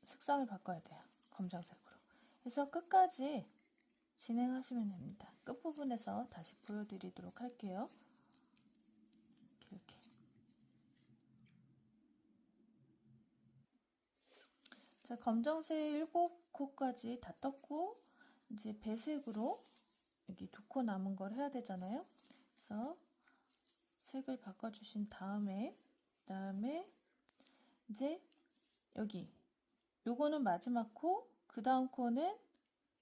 색상을 바꿔야 돼요. 검정색으로 해서 끝까지 진행하시면 됩니다. 끝부분에서 다시 보여드리도록 할게요. 이렇게. 자, 검정색 7코까지 다 떴고, 이제 배색으로 여기 2코 남은 걸 해야 되잖아요. 그래서 색을 바꿔주신 다음에, 이제 여기 요거는 마지막 코, 그 다음 코는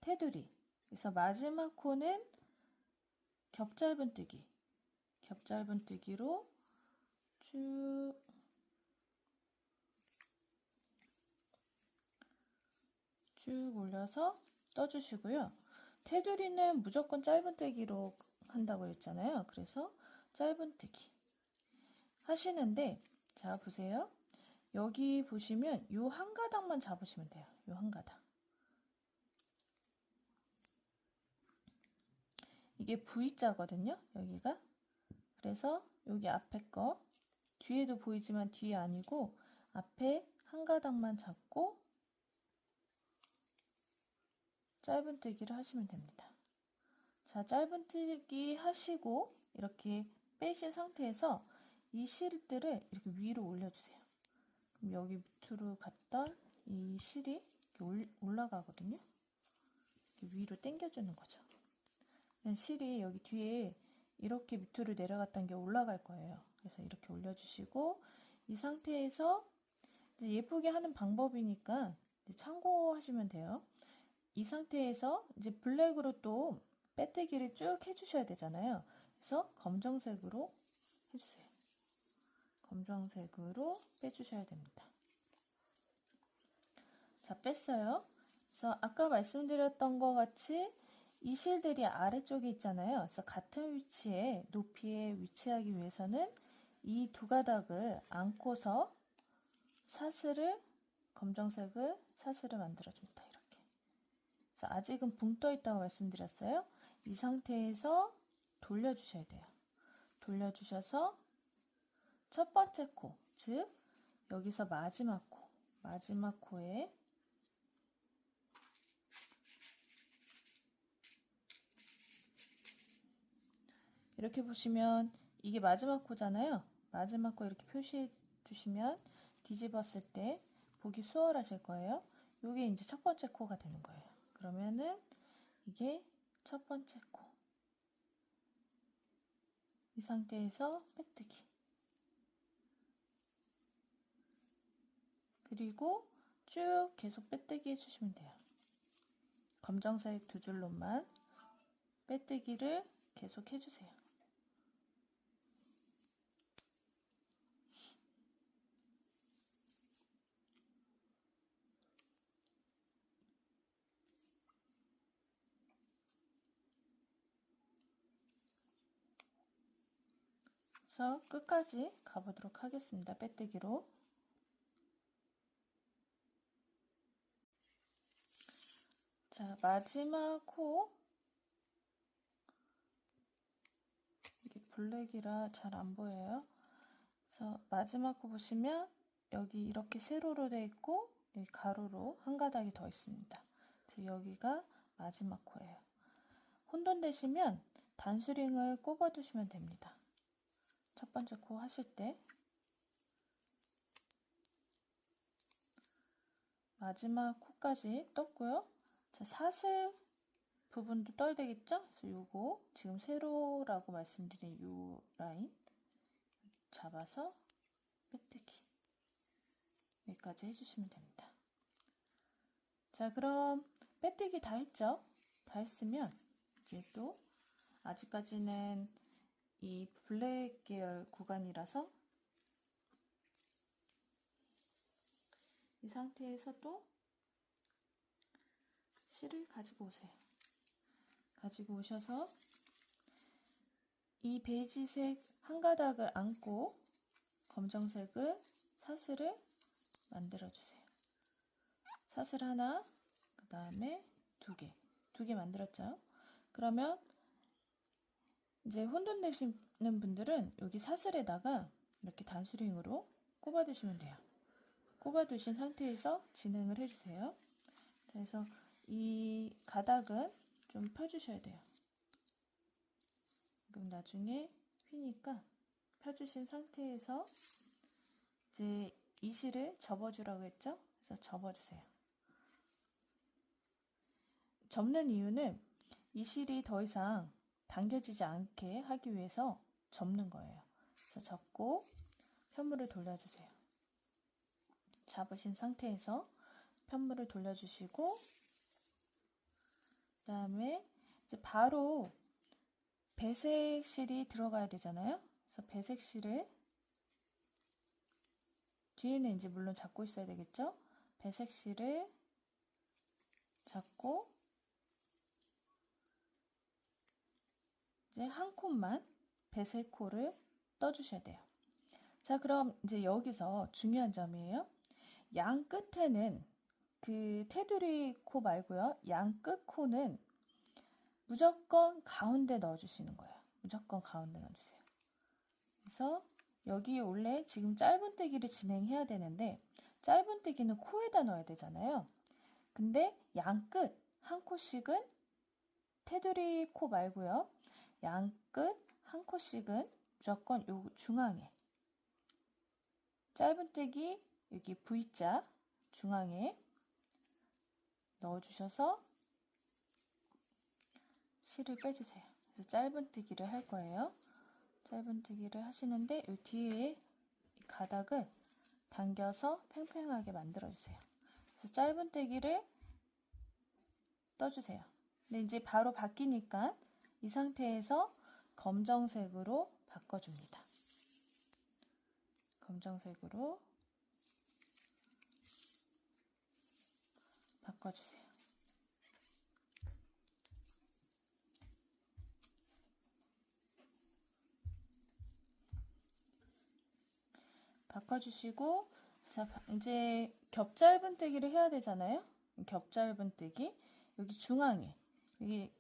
테두리. 그래서 마지막 코는 겹짧은뜨기, 겹짧은뜨기로 쭉 올려서 떠주시고요. 테두리는 무조건 짧은뜨기로 한다고 했잖아요. 그래서 짧은뜨기 하시는데, 자 보세요. 여기 보시면 요 한 가닥만 잡으시면 돼요. 요 한 가닥. 이게 V자거든요. 여기가. 그래서 여기 앞에 거, 뒤에도 보이지만 뒤에 아니고 앞에 한 가닥만 잡고 짧은뜨기를 하시면 됩니다. 자, 짧은뜨기 하시고 이렇게 빼신 상태에서 이 실들을 이렇게 위로 올려주세요. 그럼 여기 밑으로 갔던 이 실이 이렇게 올라가거든요. 이렇게 위로 당겨주는 거죠. 실이 여기 뒤에 이렇게 밑으로 내려갔던 게 올라갈 거예요. 그래서 이렇게 올려주시고, 이 상태에서 이제 예쁘게 하는 방법이니까 이제 참고하시면 돼요. 이 상태에서 이제 블랙으로 또 빼뜨기를 쭉 해주셔야 되잖아요. 그래서 검정색으로 해주세요. 검정색으로 빼주셔야 됩니다. 자, 뺐어요. 그래서 아까 말씀드렸던 것 같이 이 실들이 아래쪽에 있잖아요. 그래서 같은 위치에, 높이에 위치하기 위해서는 이 두 가닥을 안고서 검정색을 사슬을 만들어줍니다. 이렇게. 그래서 아직은 붕 떠 있다고 말씀드렸어요. 이 상태에서 돌려주셔야 돼요. 돌려주셔서 첫 번째 코, 즉 여기서 마지막 코에 이렇게 보시면 이게 마지막 코잖아요. 마지막 코 이렇게 표시해 주시면 뒤집었을 때 보기 수월하실 거예요. 이게 이제 첫 번째 코가 되는 거예요. 그러면은 이게 첫 번째 코. 이 상태에서 빼뜨기. 그리고 쭉 계속 빼뜨기 해주시면 돼요. 검정색 두 줄로만 빼뜨기를 계속 해주세요. 그래서 끝까지 가보도록 하겠습니다. 빼뜨기로. 자, 마지막 코. 이게 블랙이라 잘 안 보여요. 그래서 마지막 코 보시면 여기 이렇게 세로로 되어 있고 여기 가로로 한 가닥이 더 있습니다. 그래서 여기가 마지막 코예요. 혼돈되시면 단수링을 꼽아 두시면 됩니다. 첫 번째 코 하실 때 마지막 코까지 떴고요. 자, 사슬 부분도 떠야 되겠죠? 그래서 요거 지금 세로라고 말씀드린 요 라인 잡아서 빼뜨기 여기까지 해주시면 됩니다. 자, 그럼 빼뜨기 다 했죠? 다 했으면 이제 또 아직까지는 이 블랙 계열 구간이라서 이 상태에서 또 실을 가지고 오세요. 가지고 오셔서 이 베이지색 한 가닥을 안고 검정색을 사슬을 만들어 주세요. 사슬 하나, 그 다음에 두 개 만들었죠? 그러면 이제 혼돈되시는 분들은 여기 사슬에다가 이렇게 단수링으로 꼽아 두시면 돼요. 꼽아 두신 상태에서 진행을 해주세요. 그래서 이 가닥은 좀 펴주셔야 돼요. 그럼 나중에 휘니까 펴주신 상태에서 이제 이 실을 접어주라고 했죠? 그래서 접어주세요. 접는 이유는 이 실이 더 이상 당겨지지 않게 하기 위해서 접는 거예요. 그래서 접고 편물을 돌려주세요. 잡으신 상태에서 편물을 돌려주시고 그 다음에 이제 바로 배색 실이 들어가야 되잖아요. 그래서 배색 실을 뒤에는 이제 물론 잡고 있어야 되겠죠. 배색 실을 잡고 이제 한 콧만 배색 코를 떠주셔야 돼요. 자, 그럼 이제 여기서 중요한 점이에요. 양 끝에는 그 테두리 코 말고요. 양 끝 코는 무조건 가운데 넣어주시는 거예요. 무조건 가운데 넣어주세요. 그래서 여기 원래 지금 짧은뜨기를 진행해야 되는데 짧은뜨기는 코에다 넣어야 되잖아요. 근데 양 끝 한 코씩은 테두리 코 말고요. 양 끝 한 코씩은 무조건 요 중앙에 짧은뜨기 여기 V자 중앙에 넣어주셔서 실을 빼주세요. 그래서 짧은뜨기를 할 거예요. 짧은뜨기를 하시는데 이 뒤에 가닥을 당겨서 팽팽하게 만들어주세요. 그래서 짧은뜨기를 떠주세요. 근데 이제 바로 바뀌니까 이 상태에서 검정색으로 바꿔줍니다. 검정색으로 바꿔주세요. 바꿔주시고 자, 이제 겹짧은뜨기를 해야 되잖아요. 겹짧은뜨기 여기 중앙에 여기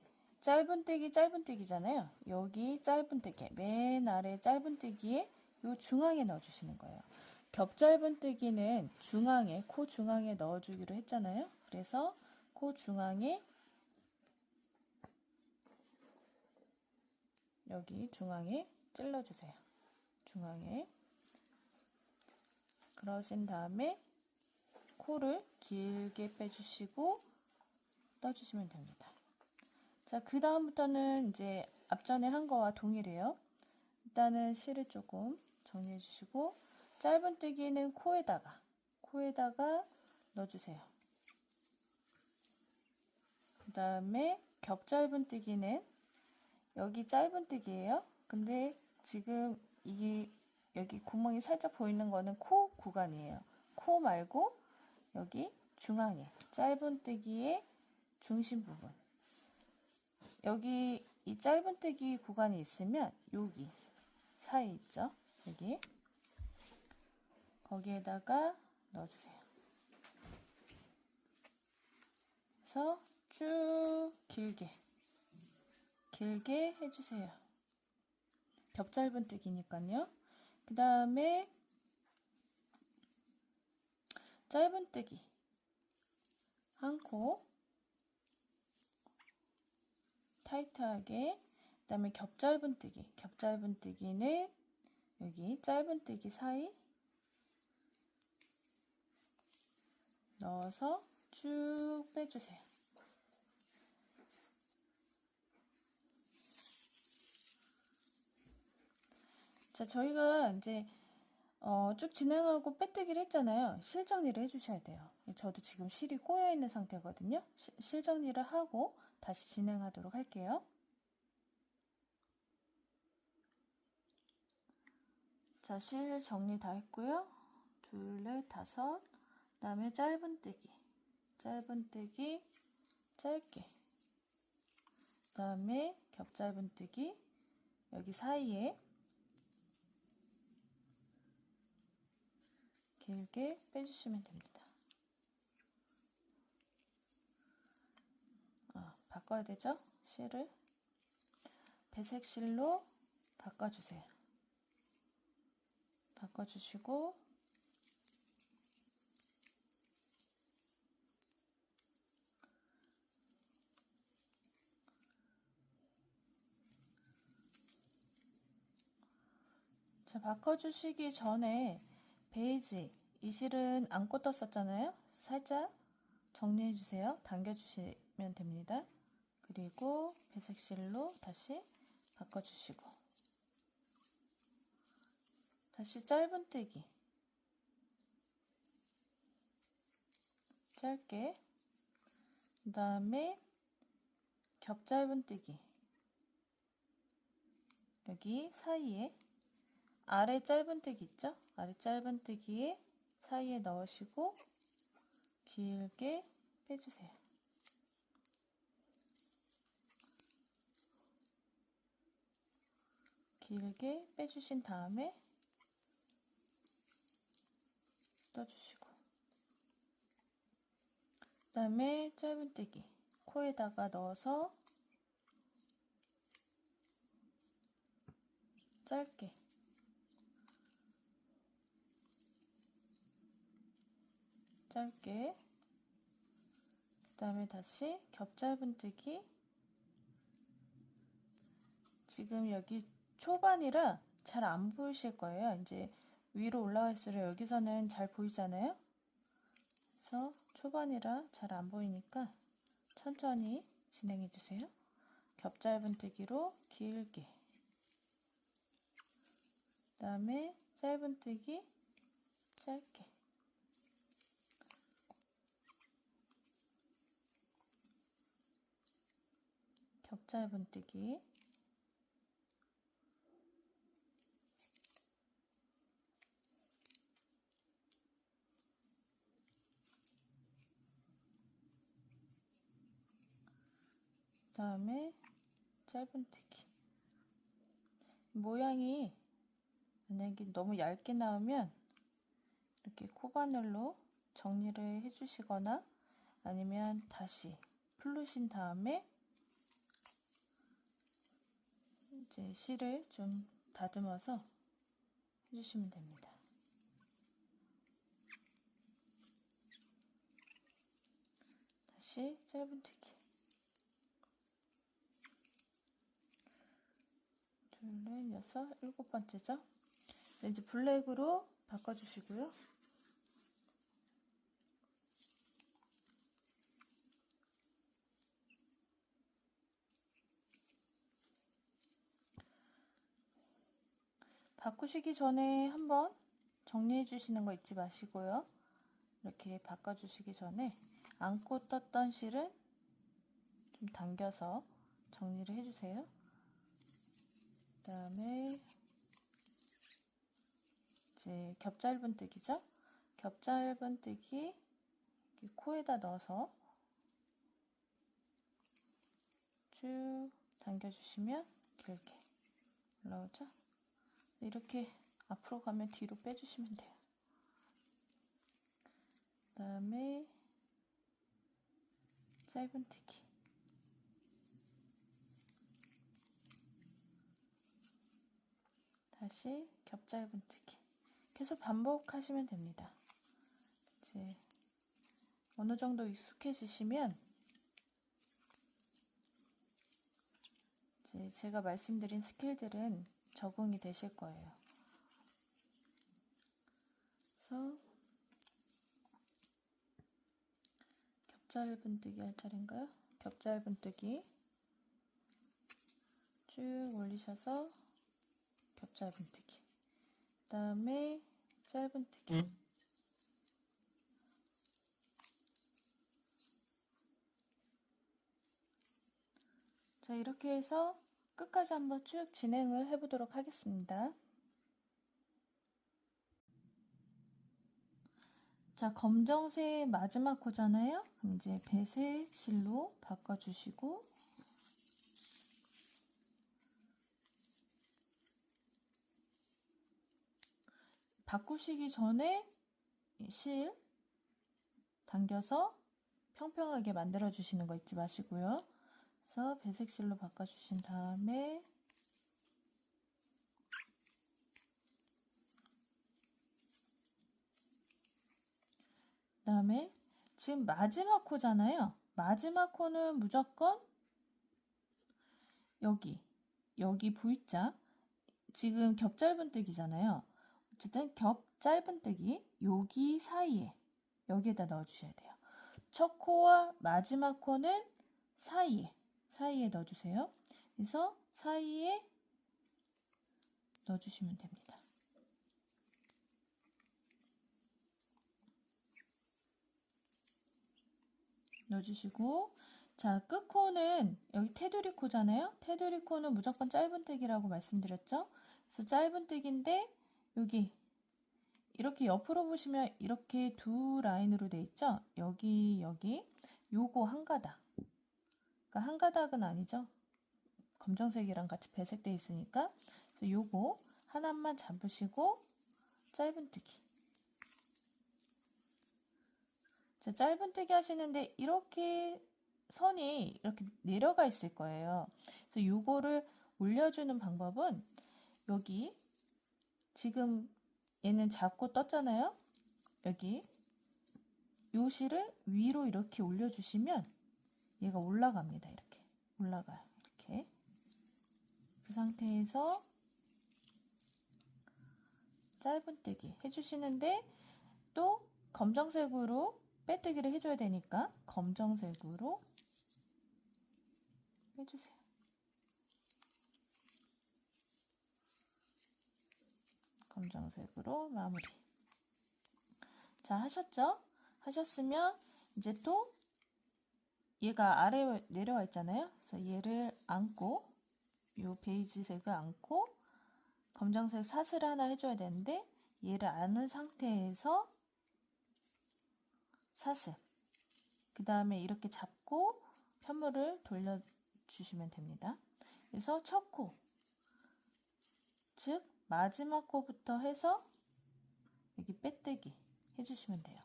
짧은뜨기잖아요. 여기 짧은뜨기 맨 아래 짧은뜨기에 요 중앙에 넣어주시는 거예요. 겹짧은뜨기는 중앙에 코 중앙에 넣어주기로 했잖아요. 그래서 코 중앙에 여기 중앙에 찔러주세요. 중앙에 그러신 다음에 코를 길게 빼주시고 떠주시면 됩니다. 자, 그 다음부터는 이제 앞전에 한 거와 동일해요. 일단은 실을 조금 정리해 주시고 짧은뜨기는 코에다가 넣어주세요. 그 다음에 겹짧은뜨기는 여기 짧은뜨기예요. 근데 지금 이게 여기 구멍이 살짝 보이는 거는 코 구간이에요. 코 말고 여기 중앙에 짧은뜨기의 중심 부분 여기 이 짧은뜨기 구간이 있으면 여기 사이 있죠? 여기 거기에다가 넣어주세요. 그래서 쭉 길게 해주세요. 겹 짧은뜨기니까요. 그 다음에 짧은뜨기 한 코 타이트하게. 그 다음에 겹 짧은뜨기는 여기 짧은뜨기 사이 넣어서 쭉 빼주세요. 자, 저희가 이제 쭉 진행하고 빼뜨기를 했잖아요. 실 정리를 해주셔야 돼요. 저도 지금 실이 꼬여 있는 상태거든요. 실 정리를 하고 다시 진행하도록 할게요. 자, 실 정리 다 했고요. 둘, 넷, 다섯. 그 다음에 짧은뜨기 짧게. 그 다음에 겹 짧은뜨기 여기 사이에 길게 빼주시면 됩니다. 바꿔야 되죠? 실을 배색 실로 바꿔주세요. 바꿔주시고 자, 바꿔주시기 전에 베이지 이 실은 안 꽂았었잖아요. 살짝 정리해주세요. 당겨주시면 됩니다. 그리고 배색 실로 다시 바꿔주시고 다시 짧은뜨기 짧게. 그 다음에 겹 짧은뜨기 여기 사이에 아래 짧은뜨기 있죠? 아래 짧은뜨기에 사이에 넣으시고 길게 빼주세요. 길게 빼주신 다음에 떠주시고 그 다음에 짧은뜨기 코에다가 넣어서 짧게 그 다음에 다시 겹 짧은뜨기. 지금 여기 초반이라 잘 안 보이실 거예요. 이제 위로 올라갈수록 여기서는 잘 보이잖아요. 그래서 초반이라 잘 안 보이니까 천천히 진행해 주세요. 겹 짧은뜨기로 길게. 그 다음에 짧은뜨기 짧게. 겹 짧은뜨기. 그 다음에 짧은뜨기. 모양이 만약에 너무 얇게 나오면 이렇게 코바늘로 정리를 해주시거나 아니면 다시 풀르신 다음에 이제 실을 좀 다듬어서 해주시면 됩니다. 다시 짧은뜨기. 둘, 넷, 여섯, 일곱 번째죠. 이제 블랙으로 바꿔주시고요. 바꾸시기 전에 한번 정리해 주시는 거 잊지 마시고요. 이렇게 바꿔주시기 전에 안고 떴던 실은 좀 당겨서 정리를 해주세요. 그 다음에 이제 겹 짧은뜨기죠. 겹 짧은뜨기 코에다 넣어서 쭉 당겨주시면 길게 올라오죠. 이렇게 앞으로 가면 뒤로 빼주시면 돼요. 그 다음에 짧은뜨기. 다시 겹짧은뜨기. 계속 반복하시면 됩니다. 이제 어느 정도 익숙해지시면 이제 제가 말씀드린 스킬들은 적응이 되실 거예요. 그래서 겹짧은뜨기 할 차례인가요? 겹짧은뜨기 쭉 올리셔서 겹짧은뜨기. 그 다음에 짧은뜨기. 자, 이렇게 해서 끝까지 한번 쭉 진행을 해보도록 하겠습니다. 자, 검정색 마지막 코잖아요. 그럼 이제 배색 실로 바꿔주시고, 바꾸시기 전에 실 당겨서 평평하게 만들어 주시는 거 잊지 마시고요. 그래서 배색 실로 바꿔주신 다음에 그다음에 지금 마지막 코잖아요. 마지막 코는 무조건 여기 V자, 지금 겹짧은뜨기잖아요. 어쨌든 겹짧은뜨기 여기 사이에, 여기에다 넣어주셔야 돼요. 첫 코와 마지막 코는 사이에 넣어주세요. 그래서 사이에 넣어주시면 됩니다. 넣어주시고, 자, 끝코는 여기 테두리 코잖아요. 테두리 코는 무조건 짧은뜨기라고 말씀드렸죠. 그래서 짧은뜨기인데 여기 이렇게 옆으로 보시면 이렇게 두 라인으로 돼 있죠. 여기 요거 한 가닥. 그러니까 한 가닥은 아니죠. 검정색이랑 같이 배색돼 있으니까. 그래서 요거 하나만 잡으시고 짧은뜨기. 자, 짧은뜨기 하시는데 이렇게 선이 이렇게 내려가 있을 거예요. 그래서 요거를 올려주는 방법은 여기 지금 얘는 작고 떴잖아요. 여기 요 실을 위로 이렇게 올려주시면 얘가 올라갑니다. 이렇게 올라가요. 이렇게 그 상태에서 짧은뜨기 해주시는데 또 검정색으로 빼뜨기를 해줘야 되니까 검정색으로 해주세요. 검정색으로 마무리. 자, 하셨죠? 하셨으면 이제 또 얘가 아래에 내려와 있잖아요. 그래서 얘를 안고 요 베이지색을 안고 검정색 사슬을 하나 해줘야 되는데 얘를 안은 상태에서 사슬, 그 다음에 이렇게 잡고 편물을 돌려주시면 됩니다. 그래서 첫 코, 즉 마지막 코부터 해서 여기 빼뜨기 해주시면 돼요.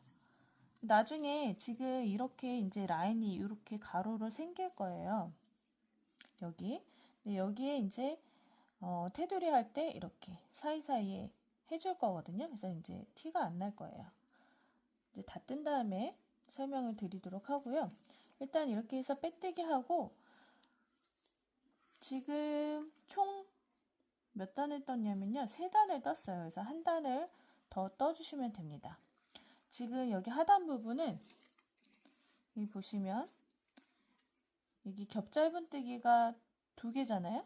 나중에 지금 이렇게 이제 라인이 이렇게 가로로 생길 거예요. 여기에 이제 테두리 할 때 이렇게 사이사이에 해줄 거거든요. 그래서 이제 티가 안 날 거예요. 이제 다 뜬 다음에 설명을 드리도록 하고요. 일단 이렇게 해서 빼뜨기 하고 지금 총 몇 단을 떴냐면요. 3단을 떴어요. 그래서 한 단을 더 떠주시면 됩니다. 지금 여기 하단 부분은 여기 보시면 여기 겹짧은뜨기가 2개잖아요.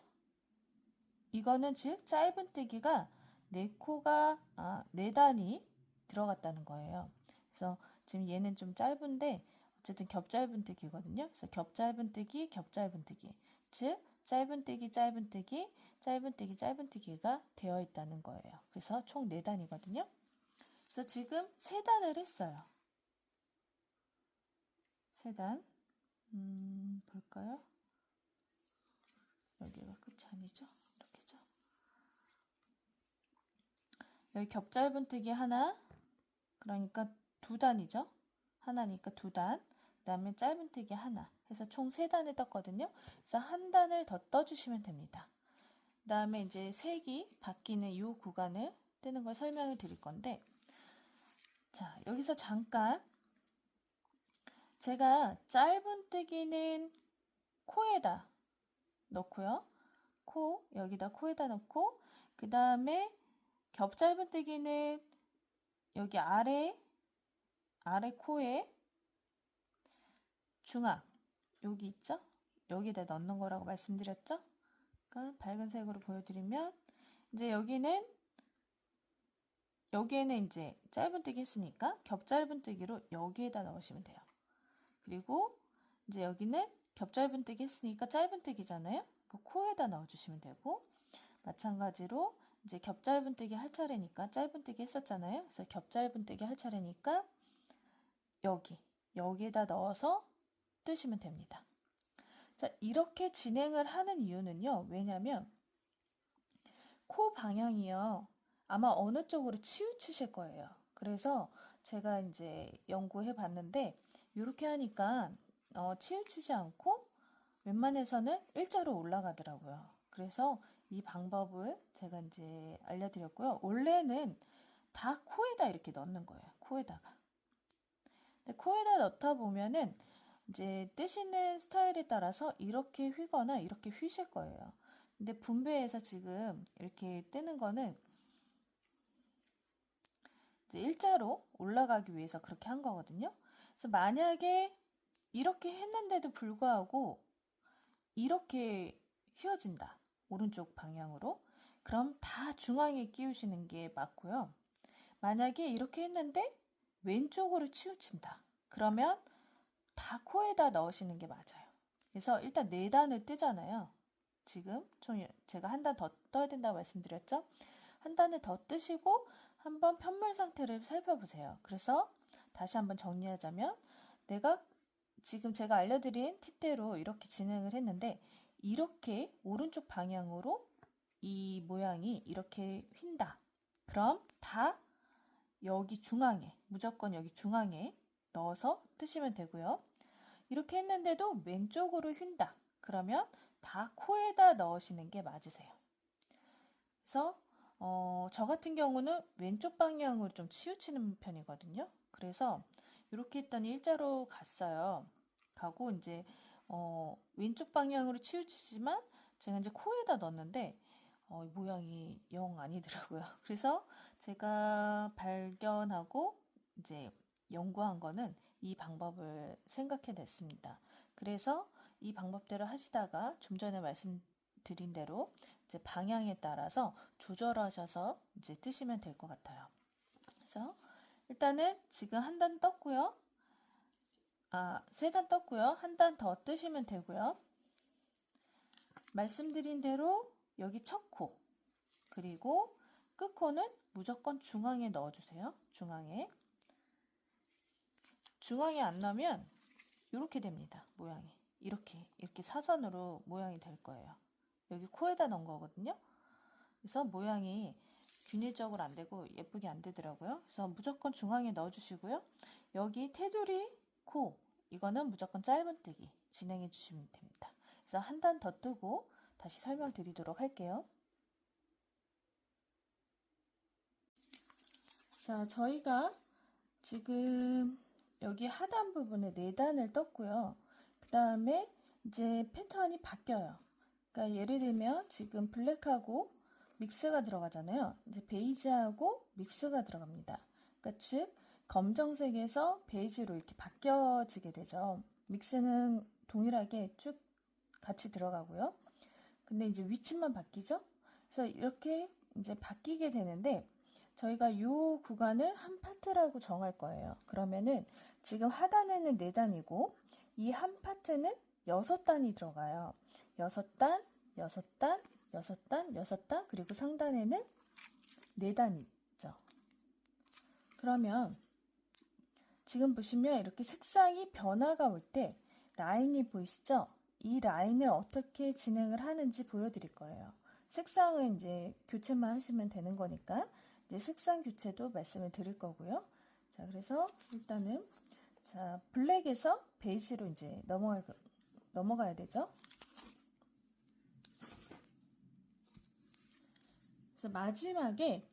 이거는 즉 짧은뜨기가 4단이 들어갔다는 거예요. 그래서 지금 얘는 좀 짧은데 어쨌든 겹짧은뜨기거든요. 그래서 겹짧은뜨기, 즉 짧은뜨기, 짧은뜨기가 되어 있다는 거예요. 그래서 총 4단이거든요. 그래서 지금 3단을 했어요. 3단. 볼까요? 여기가 끝이 아니죠? 이렇게죠? 여기 겹짧은뜨기 하나, 그러니까 2단이죠. 하나니까 2단, 그 다음에 짧은뜨기 하나 해서 총 3단을 떴거든요. 그래서 한 단을 더 떠주시면 됩니다. 그 다음에 이제 색이 바뀌는 이 구간을 뜨는 걸 설명을 드릴 건데, 자, 여기서 잠깐 제가 짧은뜨기는 코에다 넣고요. 여기다 코에다 넣고, 그 다음에 겹짧은뜨기는 여기 아래 코에 중앙 여기 있죠? 여기다 넣는 거라고 말씀드렸죠? 그러니까 밝은 색으로 보여드리면 이제 여기에는 이제 짧은뜨기 했으니까 겹짧은뜨기로 여기에다 넣으시면 돼요. 그리고 이제 여기는 겹짧은뜨기 했으니까 짧은뜨기잖아요. 그 코에다 넣어주시면 되고, 마찬가지로 이제 겹짧은뜨기 할 차례니까 짧은뜨기 했었잖아요. 그래서 겹짧은뜨기 할 차례니까 여기에다 넣어서 뜨시면 됩니다. 자, 이렇게 진행을 하는 이유는요. 왜냐면 코 방향이요. 아마 어느 쪽으로 치우치실 거예요. 그래서 제가 이제 연구해 봤는데 이렇게 하니까 치우치지 않고 웬만해서는 일자로 올라가더라고요. 그래서 이 방법을 제가 이제 알려드렸고요. 원래는 다 코에다 이렇게 넣는 거예요. 코에다가. 근데 코에다 넣다 보면은 이제 뜨시는 스타일에 따라서 이렇게 휘거나 이렇게 휘실 거예요. 근데 분배해서 지금 이렇게 뜨는 거는 이제 일자로 올라가기 위해서 그렇게 한 거거든요. 그래서 만약에 이렇게 했는데도 불구하고 이렇게 휘어진다. 오른쪽 방향으로. 그럼 다 중앙에 끼우시는 게 맞고요. 만약에 이렇게 했는데 왼쪽으로 치우친다. 그러면 다 코에다 넣으시는 게 맞아요. 그래서 일단 4단을 뜨잖아요. 지금 제가 한 단 더 떠야 된다고 말씀드렸죠? 한 단을 더 뜨시고 한번 편물 상태를 살펴보세요. 그래서 다시 한번 정리하자면 지금 제가 알려드린 팁대로 이렇게 진행을 했는데 이렇게 오른쪽 방향으로 이 모양이 이렇게 휜다. 그럼 다 여기 중앙에, 무조건 여기 중앙에 넣어서 뜨시면 되고요. 이렇게 했는데도 왼쪽으로 휜다. 그러면 다 코에다 넣으시는 게 맞으세요. 그래서 저 같은 경우는 왼쪽 방향으로 좀 치우치는 편이거든요. 그래서 이렇게 했더니 일자로 갔어요. 가고 이제 왼쪽 방향으로 치우치지만 제가 이제 코에다 넣었는데 모양이 영 아니더라고요. 그래서 제가 발견하고 이제 연구한 거는 이 방법을 생각해냈습니다. 그래서 이 방법대로 하시다가 좀 전에 말씀드린 대로 이제 방향에 따라서 조절하셔서 이제 뜨시면 될 것 같아요. 그래서 일단은 지금 한 단 떴고요. 3단 떴고요. 한 단 더 뜨시면 되고요. 말씀드린 대로 여기 첫 코, 그리고 끝코는 무조건 중앙에 넣어주세요. 중앙에 안 넣으면 이렇게 됩니다. 모양이 이렇게 사선으로 모양이 될 거예요. 여기 코에다 넣은 거거든요. 그래서 모양이 균일적으로 안 되고 예쁘게 안 되더라고요. 그래서 무조건 중앙에 넣어주시고요. 여기 테두리 코, 이거는 무조건 짧은뜨기 진행해 주시면 됩니다. 그래서 한 단 더 뜨고 다시 설명드리도록 할게요. 자, 저희가 지금 여기 하단 부분에 4단을 떴고요. 그 다음에 이제 패턴이 바뀌어요. 그러니까 예를 들면 지금 블랙하고 믹스가 들어가잖아요. 이제 베이지하고 믹스가 들어갑니다. 그러니까 즉 검정색에서 베이지로 이렇게 바뀌어지게 되죠. 믹스는 동일하게 쭉 같이 들어가고요. 근데 이제 위치만 바뀌죠. 그래서 이렇게 이제 바뀌게 되는데 저희가 이 구간을 한 파트라고 정할 거예요. 그러면은 지금 하단에는 4단이고 이 한 파트는 6단이 들어가요. 6단, 6단, 6단, 6단, 그리고 상단에는 4단이 있죠. 그러면 지금 보시면 이렇게 색상이 변화가 올 때 라인이 보이시죠? 이 라인을 어떻게 진행을 하는지 보여드릴 거예요. 색상은 이제 교체만 하시면 되는 거니까 이제 색상 교체도 말씀을 드릴 거고요. 자, 그래서 일단은 자, 블랙에서 베이지로 이제 넘어가야 되죠. 그래서 마지막에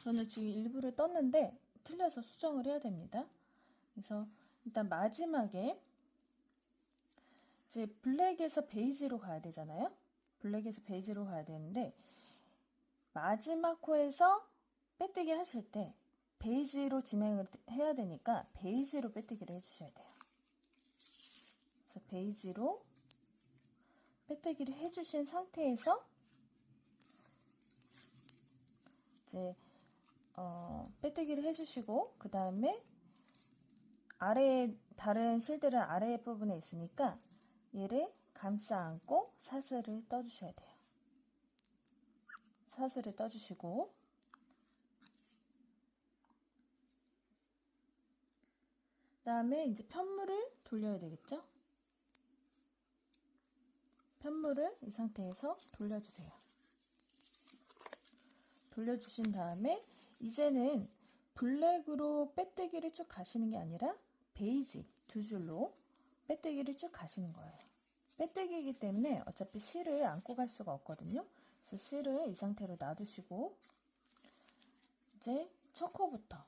저는 지금 일부러 떴는데 틀려서 수정을 해야 됩니다. 그래서 일단 마지막에 이제 블랙에서 베이지로 가야 되잖아요. 블랙에서 베이지로 가야 되는데 마지막 코에서 빼뜨기 하실 때 베이지로 진행을 해야 되니까 베이지로 빼뜨기를 해주셔야 돼요. 그래서 베이지로 빼뜨기를 해주신 상태에서 이제 빼뜨기를 해주시고 그 다음에 아래 다른 실들은 아래 부분에 있으니까 얘를 감싸 안고 사슬을 떠주셔야 돼요. 사슬을 떠주시고 그 다음에 이제 편물을 돌려야 되겠죠? 편물을 이 상태에서 돌려주세요. 돌려주신 다음에 이제는 블랙으로 빼뜨기를 쭉 가시는 게 아니라 베이지 두 줄로 빼뜨기를 쭉 가시는 거예요. 빼뜨기이기 때문에 어차피 실을 안고 갈 수가 없거든요. 그래서 실을 이 상태로 놔두시고 이제 첫 코부터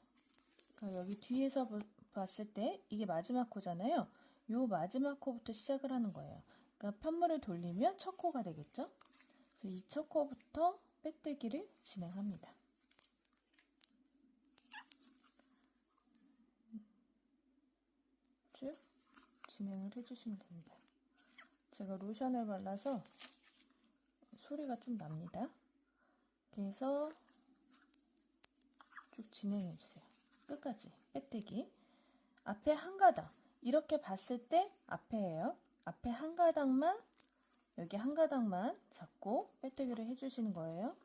그러니까 여기 뒤에서 봤을 때 이게 마지막 코잖아요. 요 마지막 코부터 시작을 하는 거예요. 그러니까 편물을 돌리면 첫 코가 되겠죠. 그래서 이 첫 코부터 빼뜨기를 진행합니다. 쭉 진행을 해주시면 됩니다. 제가 로션을 발라서 소리가 좀 납니다. 그래서 쭉 진행해주세요. 끝까지 빼뜨기. 앞에 한 가닥 이렇게 봤을 때 앞에예요. 앞에 한 가닥만 여기 한 가닥만 잡고 빼뜨기를 해주시는 거예요.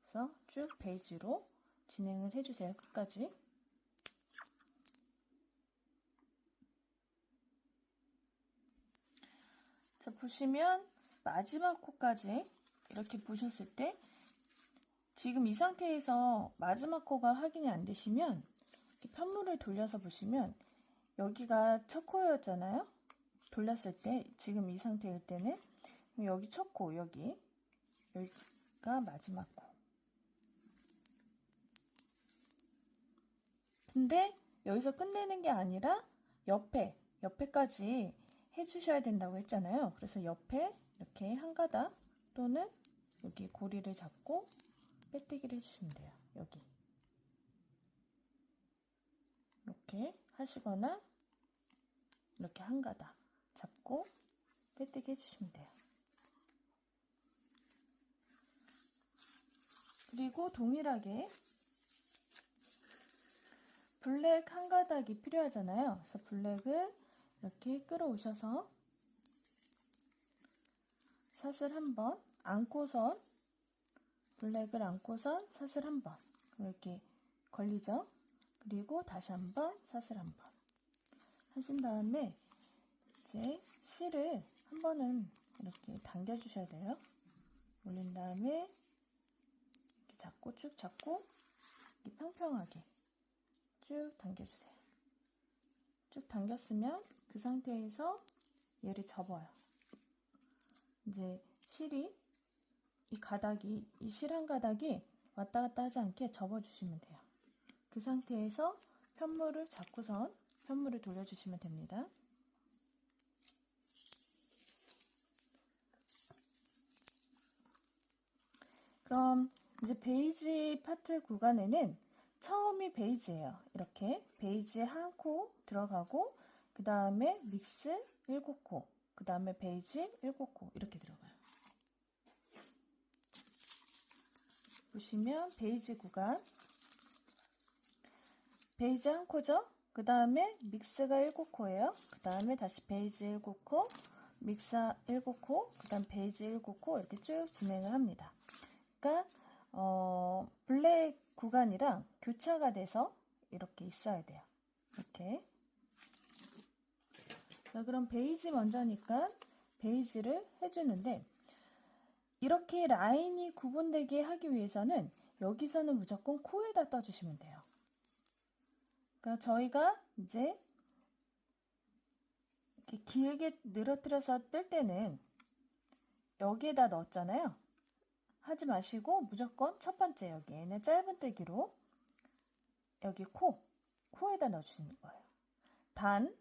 그래서 쭉 베이지로 진행을 해주세요. 끝까지. 자, 보시면 마지막 코까지 이렇게 보셨을 때 지금 이 상태에서 마지막 코가 확인이 안 되시면 이렇게 편물을 돌려서 보시면 여기가 첫 코였잖아요. 돌렸을 때 지금 이 상태일 때는 여기 첫 코, 여기가 마지막 코. 근데 여기서 끝내는 게 아니라 옆에까지 해주셔야 된다고 했잖아요. 그래서 옆에 이렇게 한 가닥 또는 여기 고리를 잡고 빼뜨기를 해주시면 돼요. 여기 이렇게 하시거나 이렇게 한 가닥 잡고 빼뜨기 해주시면 돼요. 그리고 동일하게 블랙 한 가닥이 필요하잖아요. 그래서 블랙을 이렇게 끌어오셔서 사슬 한번 안고선 블랙을 안고선 사슬 한번 이렇게 걸리죠. 그리고 다시 한번 사슬 한번 하신 다음에 이제 실을 한 번은 이렇게 당겨 주셔야 돼요. 올린 다음에 이렇게 잡고 쭉 잡고 이렇게 평평하게 쭉 당겨주세요. 쭉 당겼으면 그 상태에서 얘를 접어요. 이제 실이 이 실 한 가닥이 왔다 갔다 하지 않게 접어주시면 돼요. 그 상태에서 편물을 잡고선 편물을 돌려주시면 됩니다. 그럼 이제 베이지 파트 구간에는 처음이 베이지예요. 이렇게 베이지에 한 코 들어가고 그 다음에 믹스 7코 그 다음에 베이지 7코 이렇게 들어가요. 보시면 베이지 구간 베이지 한 코죠. 그 다음에 믹스가 7코예요. 그 다음에 다시 베이지 7코 믹스 7코 그 다음 베이지 7코 이렇게 쭉 진행을 합니다. 그러니까 블랙 구간이랑 교차가 돼서 이렇게 있어야 돼요. 이렇게. 자, 그럼 베이지 먼저니까 베이지를 해주는데 이렇게 라인이 구분되게 하기 위해서는 여기서는 무조건 코에다 떠주시면 돼요. 그러니까 저희가 이제 이렇게 길게 늘어뜨려서 뜰 때는 여기에다 넣었잖아요. 하지 마시고 무조건 첫 번째 여기에는 짧은뜨기로 여기 코에다 넣어주시는 거예요. 단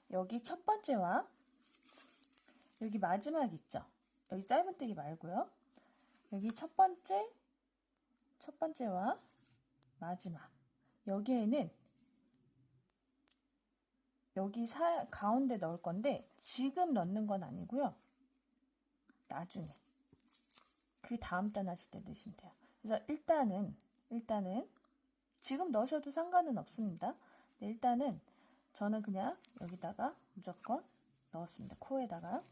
여기 첫 번째와 여기 마지막 있죠. 여기 짧은뜨기 말고요. 여기 첫 번째와 마지막 여기에는 여기 가운데 넣을 건데 지금 넣는 건 아니고요. 나중에 그 다음 단 하실 때 넣으시면 돼요. 그래서 일단은 지금 넣으셔도 상관은 없습니다. 일단은 저는 그냥 여기다가 무조건 넣었습니다. 코에다가.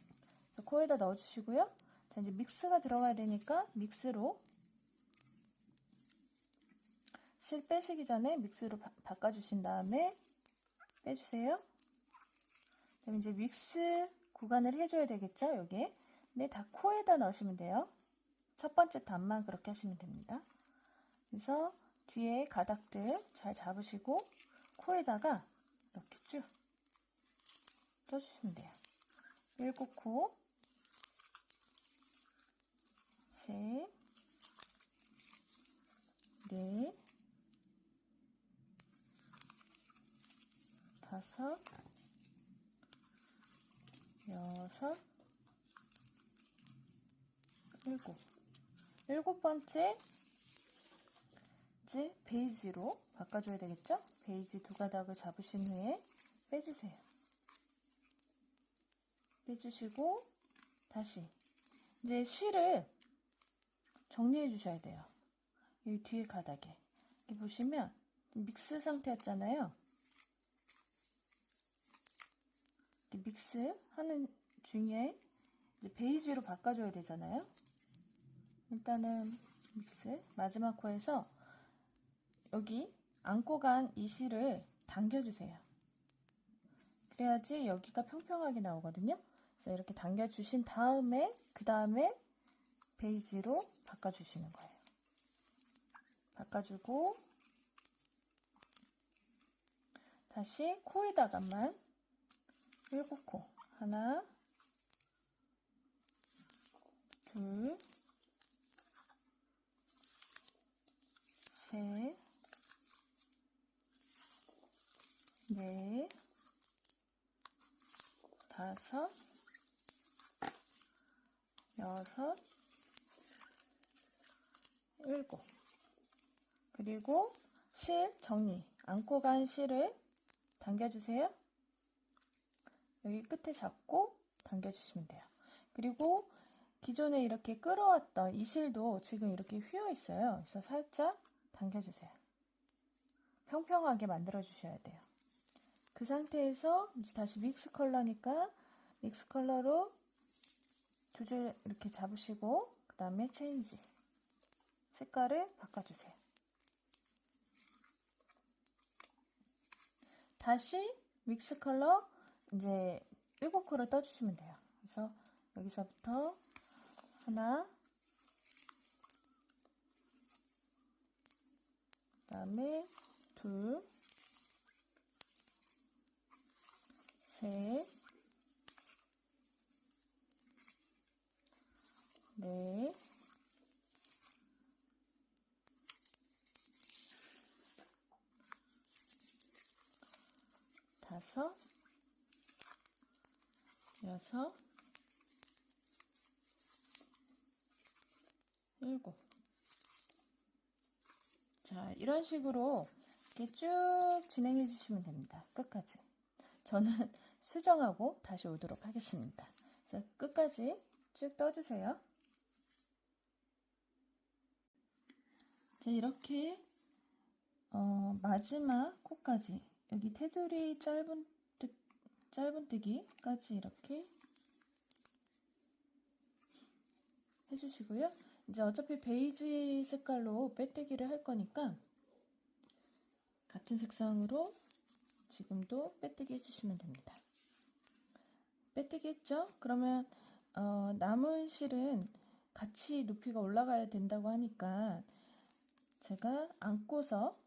그래서 코에다 넣어주시고요. 자, 이제 믹스가 들어가야 되니까 믹스로 실 빼시기 전에 믹스로 바꿔주신 다음에 빼주세요. 그럼 이제 믹스 구간을 해줘야 되겠죠? 여기에. 네, 다 코에다 넣으시면 돼요. 첫 번째 단만 그렇게 하시면 됩니다. 그래서 뒤에 가닥들 잘 잡으시고 코에다가 이렇게 쭉 떠주시면 돼요. 7코, 셋, 넷, 다섯, 여섯, 일곱 번째 이제 베이지로 바꿔줘야 되겠죠? 베이지 두 가닥을 잡으신 후에 빼주세요. 빼주시고 다시 이제 실을 정리해 주셔야 돼요. 여기 뒤에 가닥에 여기 보시면 믹스 상태였잖아요. 믹스 하는 중에 이제 베이지로 바꿔줘야 되잖아요. 일단은 믹스 마지막 코에서 여기 안고 간 이 실을 당겨주세요. 그래야지 여기가 평평하게 나오거든요. 그래서 이렇게 당겨주신 다음에 그 다음에 베이지로 바꿔주시는 거예요. 바꿔주고 다시 코에다가만 7코 하나 둘 셋 넷 다섯 여섯 일곱 그리고 실 정리 안고 간 실을 당겨주세요. 여기 끝에 잡고 당겨주시면 돼요. 그리고 기존에 이렇게 끌어왔던 이 실도 지금 이렇게 휘어 있어요. 그래서 살짝 당겨주세요. 평평하게 만들어 주셔야 돼요. 그 상태에서 이제 다시 믹스 컬러니까 믹스 컬러로 두 줄 이렇게 잡으시고 그 다음에 체인지 색깔을 바꿔주세요. 다시 믹스 컬러 이제 7코를 떠주시면 돼요. 그래서 여기서부터 하나 그 다음에 둘 셋 넷 다섯 여섯 일곱 자 이런 식으로 이렇게 쭉 진행해 주시면 됩니다. 끝까지 저는 수정하고 다시 오도록 하겠습니다. 그래서 끝까지 쭉 떠주세요. 자 이렇게 마지막 코까지 여기 테두리 짧은뜨기까지 이렇게 해주시고요. 이제 어차피 베이지 색깔로 빼뜨기를 할 거니까 같은 색상으로 지금도 빼뜨기 해주시면 됩니다. 빼뜨기 했죠? 그러면 남은 실은 같이 높이가 올라가야 된다고 하니까 제가 안고서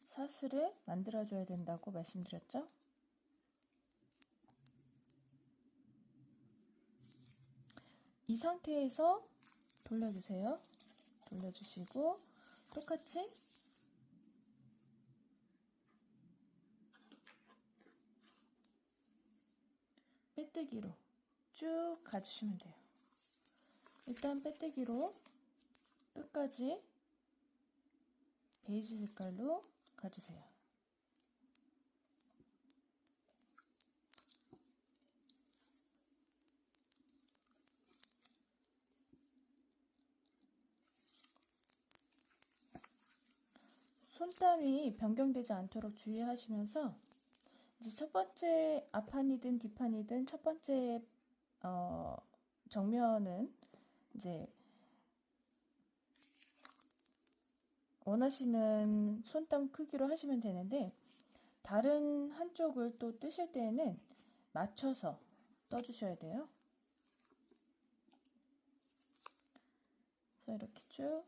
사슬을 만들어줘야 된다고 말씀드렸죠. 이 상태에서 돌려주세요. 돌려주시고 똑같이 빼뜨기로 쭉 가주시면 돼요. 일단 빼뜨기로 끝까지 베이지 색깔로 가주세요. 손땀이 변경되지 않도록 주의하시면서 이제 첫 번째 앞판이든 뒷판이든 첫 번째 정면은 이제 원하시는 손땀 크기로 하시면 되는데 다른 한쪽을 또 뜨실 때에는 맞춰서 떠주셔야 돼요. 그래서 이렇게 쭉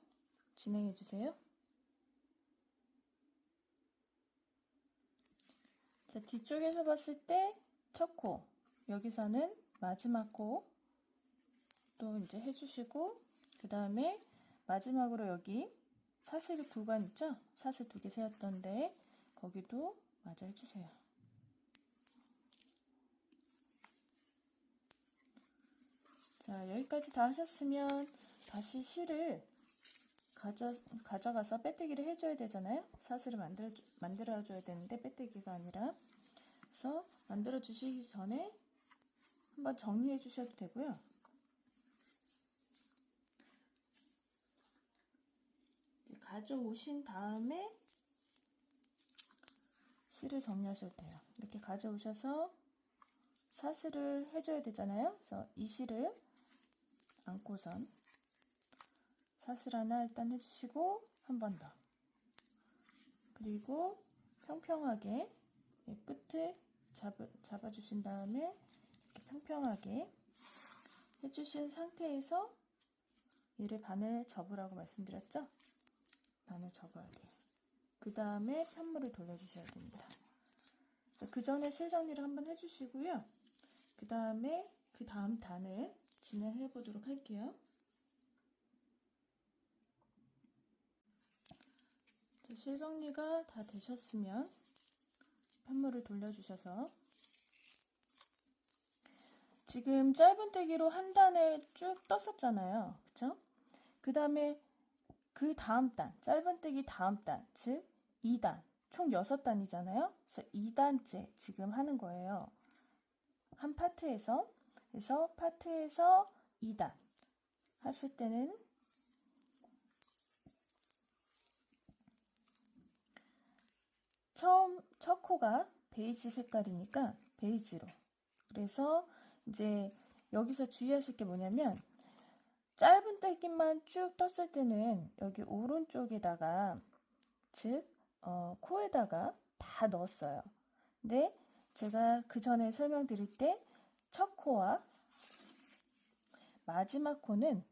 진행해 주세요. 자, 뒤쪽에서 봤을 때 첫 코, 여기서는 마지막 코 또 이제 해주시고, 그 다음에 마지막으로 여기 사슬 구간 있죠? 사슬 2개 세웠던데 거기도 마저 해주세요. 자, 여기까지 다 하셨으면 다시 실을 가져가서 빼뜨기를 해줘야 되잖아요. 사슬을 만들어줘야 되는데 빼뜨기가 아니라. 그래서 만들어 주시기 전에 한번 정리해 주셔도 되고요. 가져오신 다음에 실을 정리하셔도 돼요. 이렇게 가져오셔서 사슬을 해줘야 되잖아요. 그래서 이 실을 안고선 사슬 하나 일단 해주시고 한 번 더. 그리고 평평하게 끝을 잡아주신 다음에 이렇게 평평하게 해주신 상태에서 얘를 반을 접으라고 말씀드렸죠? 반을 접어야 돼요. 그 다음에 편물을 돌려주셔야 됩니다. 그 전에 실 정리를 한번 해주시고요. 그 다음에 그 다음 단을 진행해 보도록 할게요. 실 정리가 다 되셨으면 편물을 돌려주셔서 지금 짧은뜨기로 한 단을 쭉 떴었잖아요. 그쵸? 그 다음에 그 다음 단, 짧은뜨기 다음 단, 즉 2단, 총 6단이잖아요. 그래서 2단째 지금 하는 거예요. 한 파트에서. 그래서 파트에서 2단 하실 때는 첫 코가 베이지 색깔이니까 베이지로. 그래서 이제 여기서 주의하실 게 뭐냐면 짧은뜨기만 쭉 떴을 때는 여기 오른쪽에다가 즉 코에다가 다 넣었어요. 근데 제가 그 전에 설명드릴 때 첫 코와 마지막 코는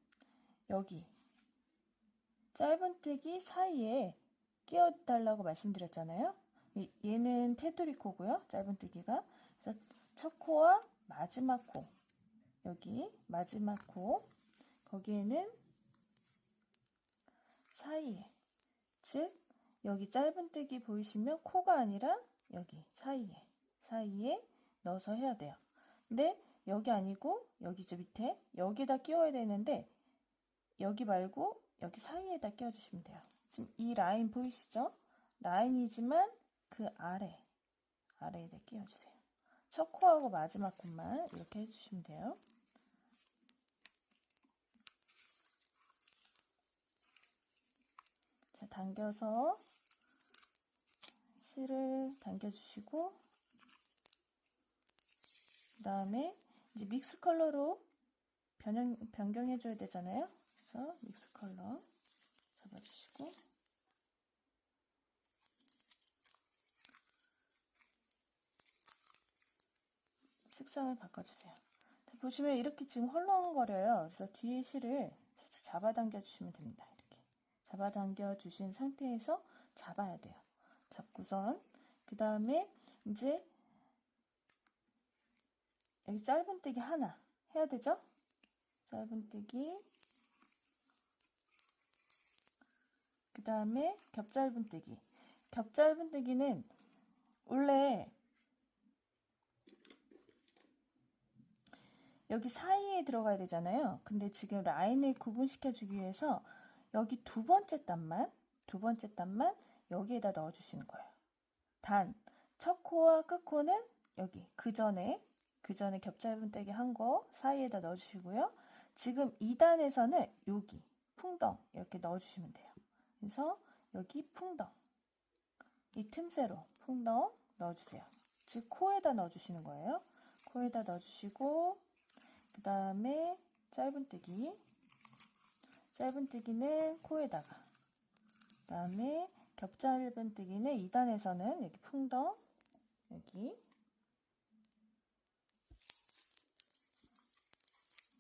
여기 짧은뜨기 사이에 끼워달라고 말씀드렸잖아요. 얘는 테두리 코고요. 짧은뜨기가. 그래서 첫 코와 마지막 코, 여기 마지막 코, 거기에는 사이에, 즉 여기 짧은뜨기 보이시면 코가 아니라 여기 사이에 넣어서 해야 돼요. 근데 여기 아니고 여기죠, 밑에. 여기다 끼워야 되는데 여기 말고 여기 사이에다 끼워주시면 돼요. 지금 이 라인 보이시죠? 라인이지만 그 아래에다 끼워주세요. 첫 코하고 마지막 코만 이렇게 해주시면 돼요. 자, 당겨서 실을 당겨주시고, 그 다음에 이제 믹스 컬러로 변경해줘야 되잖아요. 그래서 믹스 컬러 잡아주시고, 색상을 바꿔주세요. 보시면 이렇게 지금 헐렁거려요. 그래서 뒤에 실을 살짝 잡아당겨 주시면 됩니다. 이렇게 잡아당겨 주신 상태에서 잡아야 돼요. 잡고선 그 다음에 이제 여기 짧은뜨기 하나 해야 되죠? 짧은뜨기, 그 다음에 겹짧은뜨기. 겹짧은뜨기는 원래 여기 사이에 들어가야 되잖아요. 근데 지금 라인을 구분시켜 주기 위해서 여기 두 번째 단만 여기에다 넣어 주시는 거예요. 단, 첫 코와 끝 코는 여기 그 전에 겹짧은뜨기 한 거 사이에다 넣어 주시고요. 지금 2단에서는 여기 풍덩 이렇게 넣어 주시면 돼요. 그래서 여기 풍덩, 이 틈새로 풍덩 넣어 주세요. 즉 코에다 넣어 주시는 거예요. 코에다 넣어 주시고 그 다음에 짧은뜨기는 코에다가, 그 다음에 겹짧은뜨기는 2단에서는 여기 풍덩, 여기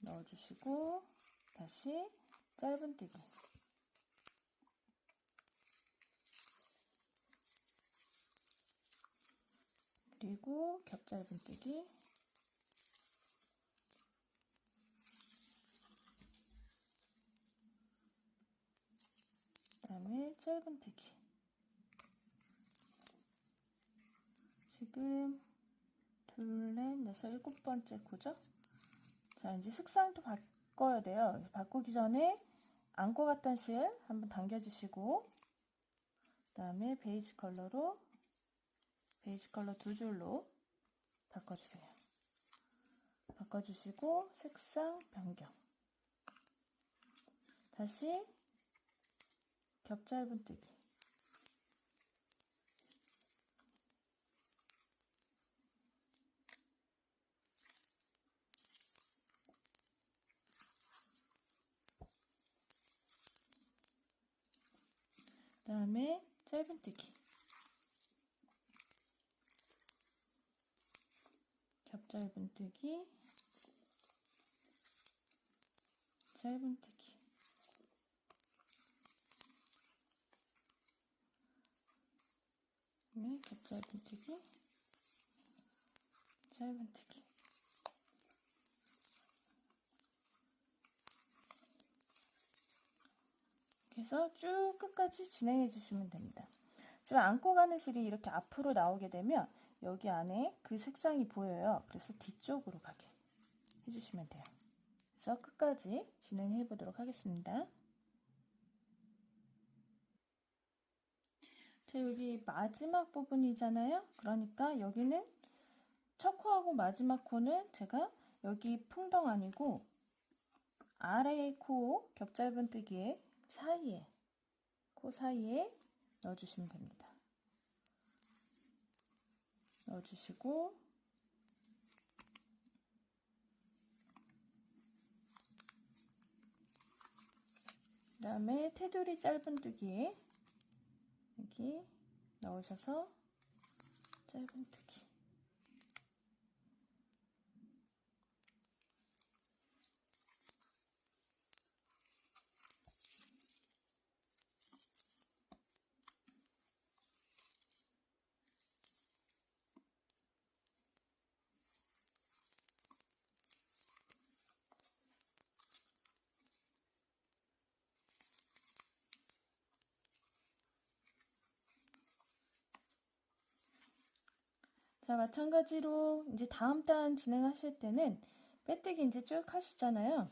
넣어주시고 다시 짧은뜨기, 그리고 겹짧은뜨기, 그 다음에 짧은뜨기. 지금 둘, 넷, 여섯, 일곱 번째 코죠? 자, 이제 색상도 바꿔야 돼요. 바꾸기 전에 안고 갔던 실 한번 당겨주시고, 그 다음에 베이지 컬러 두 줄로 바꿔주세요. 바꿔주시고 색상 변경. 다시 겹짧은뜨기. 그 다음에 짧은뜨기, 겹짧은뜨기, 짧은뜨기, 그다음에 겹짧은뜨기, 짧은뜨기. 그래서 쭉 끝까지 진행해 주시면 됩니다. 지금 안고 가는 실이 이렇게 앞으로 나오게 되면 여기 안에 그 색상이 보여요. 그래서 뒤쪽으로 가게 해주시면 돼요. 그래서 끝까지 진행해 보도록 하겠습니다. 자, 여기 마지막 부분이잖아요. 그러니까 여기는 첫 코하고 마지막 코는 제가 여기 풍덩 아니고 아래의 코 겹짧은뜨기의 사이에, 코 사이에 넣어주시면 됩니다. 넣어주시고 그 다음에 테두리 짧은뜨기에 여기 넣으셔서 짧은뜨기. 자, 마찬가지로 이제 다음 단 진행하실 때는 빼뜨기 이제 쭉 하시잖아요.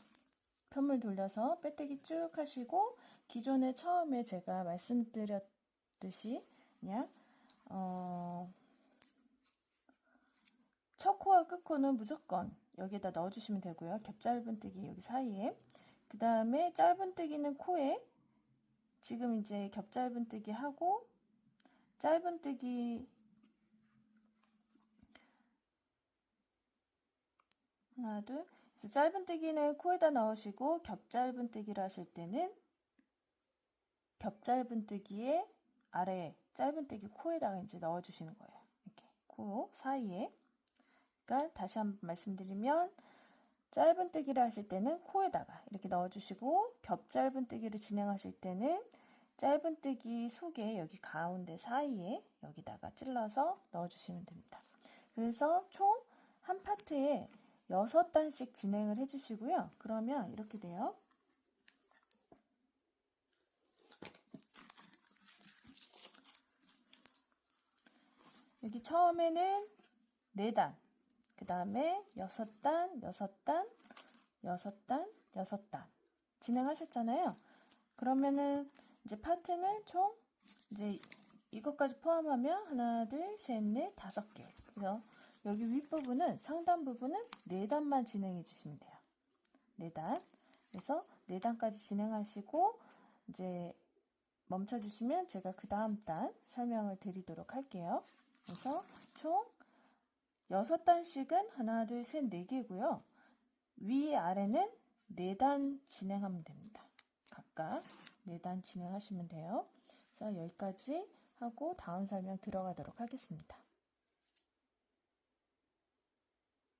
편물 돌려서 빼뜨기 쭉 하시고 기존에 처음에 제가 말씀드렸듯이 그냥 첫 코와 끝 코는 무조건 여기에다 넣어주시면 되고요. 겹짧은뜨기 여기 사이에, 그 다음에 짧은뜨기는 코에 지금 이제 겹짧은뜨기 하고 짧은뜨기 하나, 둘. 그래서 짧은뜨기는 코에다 넣으시고 겹짧은뜨기를 하실 때는 겹짧은뜨기의 아래 짧은뜨기 코에다가 이제 넣어주시는 거예요. 이렇게 코 사이에. 그러니까 다시 한번 말씀드리면 짧은뜨기를 하실 때는 코에다가 이렇게 넣어주시고, 겹 짧은뜨기를 진행하실 때는 짧은뜨기 속에 여기 가운데 사이에 여기다가 찔러서 넣어주시면 됩니다. 그래서 총 한 파트에 6단씩 진행을 해주시고요. 그러면 이렇게 돼요. 여기 처음에는 4단, 그 다음에 6단, 6단, 6단, 6단 진행하셨잖아요. 그러면은 이제 파트는 총 이제 이것까지 포함하면 하나, 둘, 셋, 넷, 5개. 그래서 여기 윗부분은 상단 부분은 4단만 진행해 주시면 돼요. 4단. 그래서 4단까지 진행하시고 이제 멈춰 주시면 제가 그 다음 단 설명을 드리도록 할게요. 그래서 총 6단씩은 하나, 둘, 셋, 4개고요. 위, 아래는 4단 진행하면 됩니다. 각각 4단 진행하시면 돼요. 그래서 여기까지 하고 다음 설명 들어가도록 하겠습니다.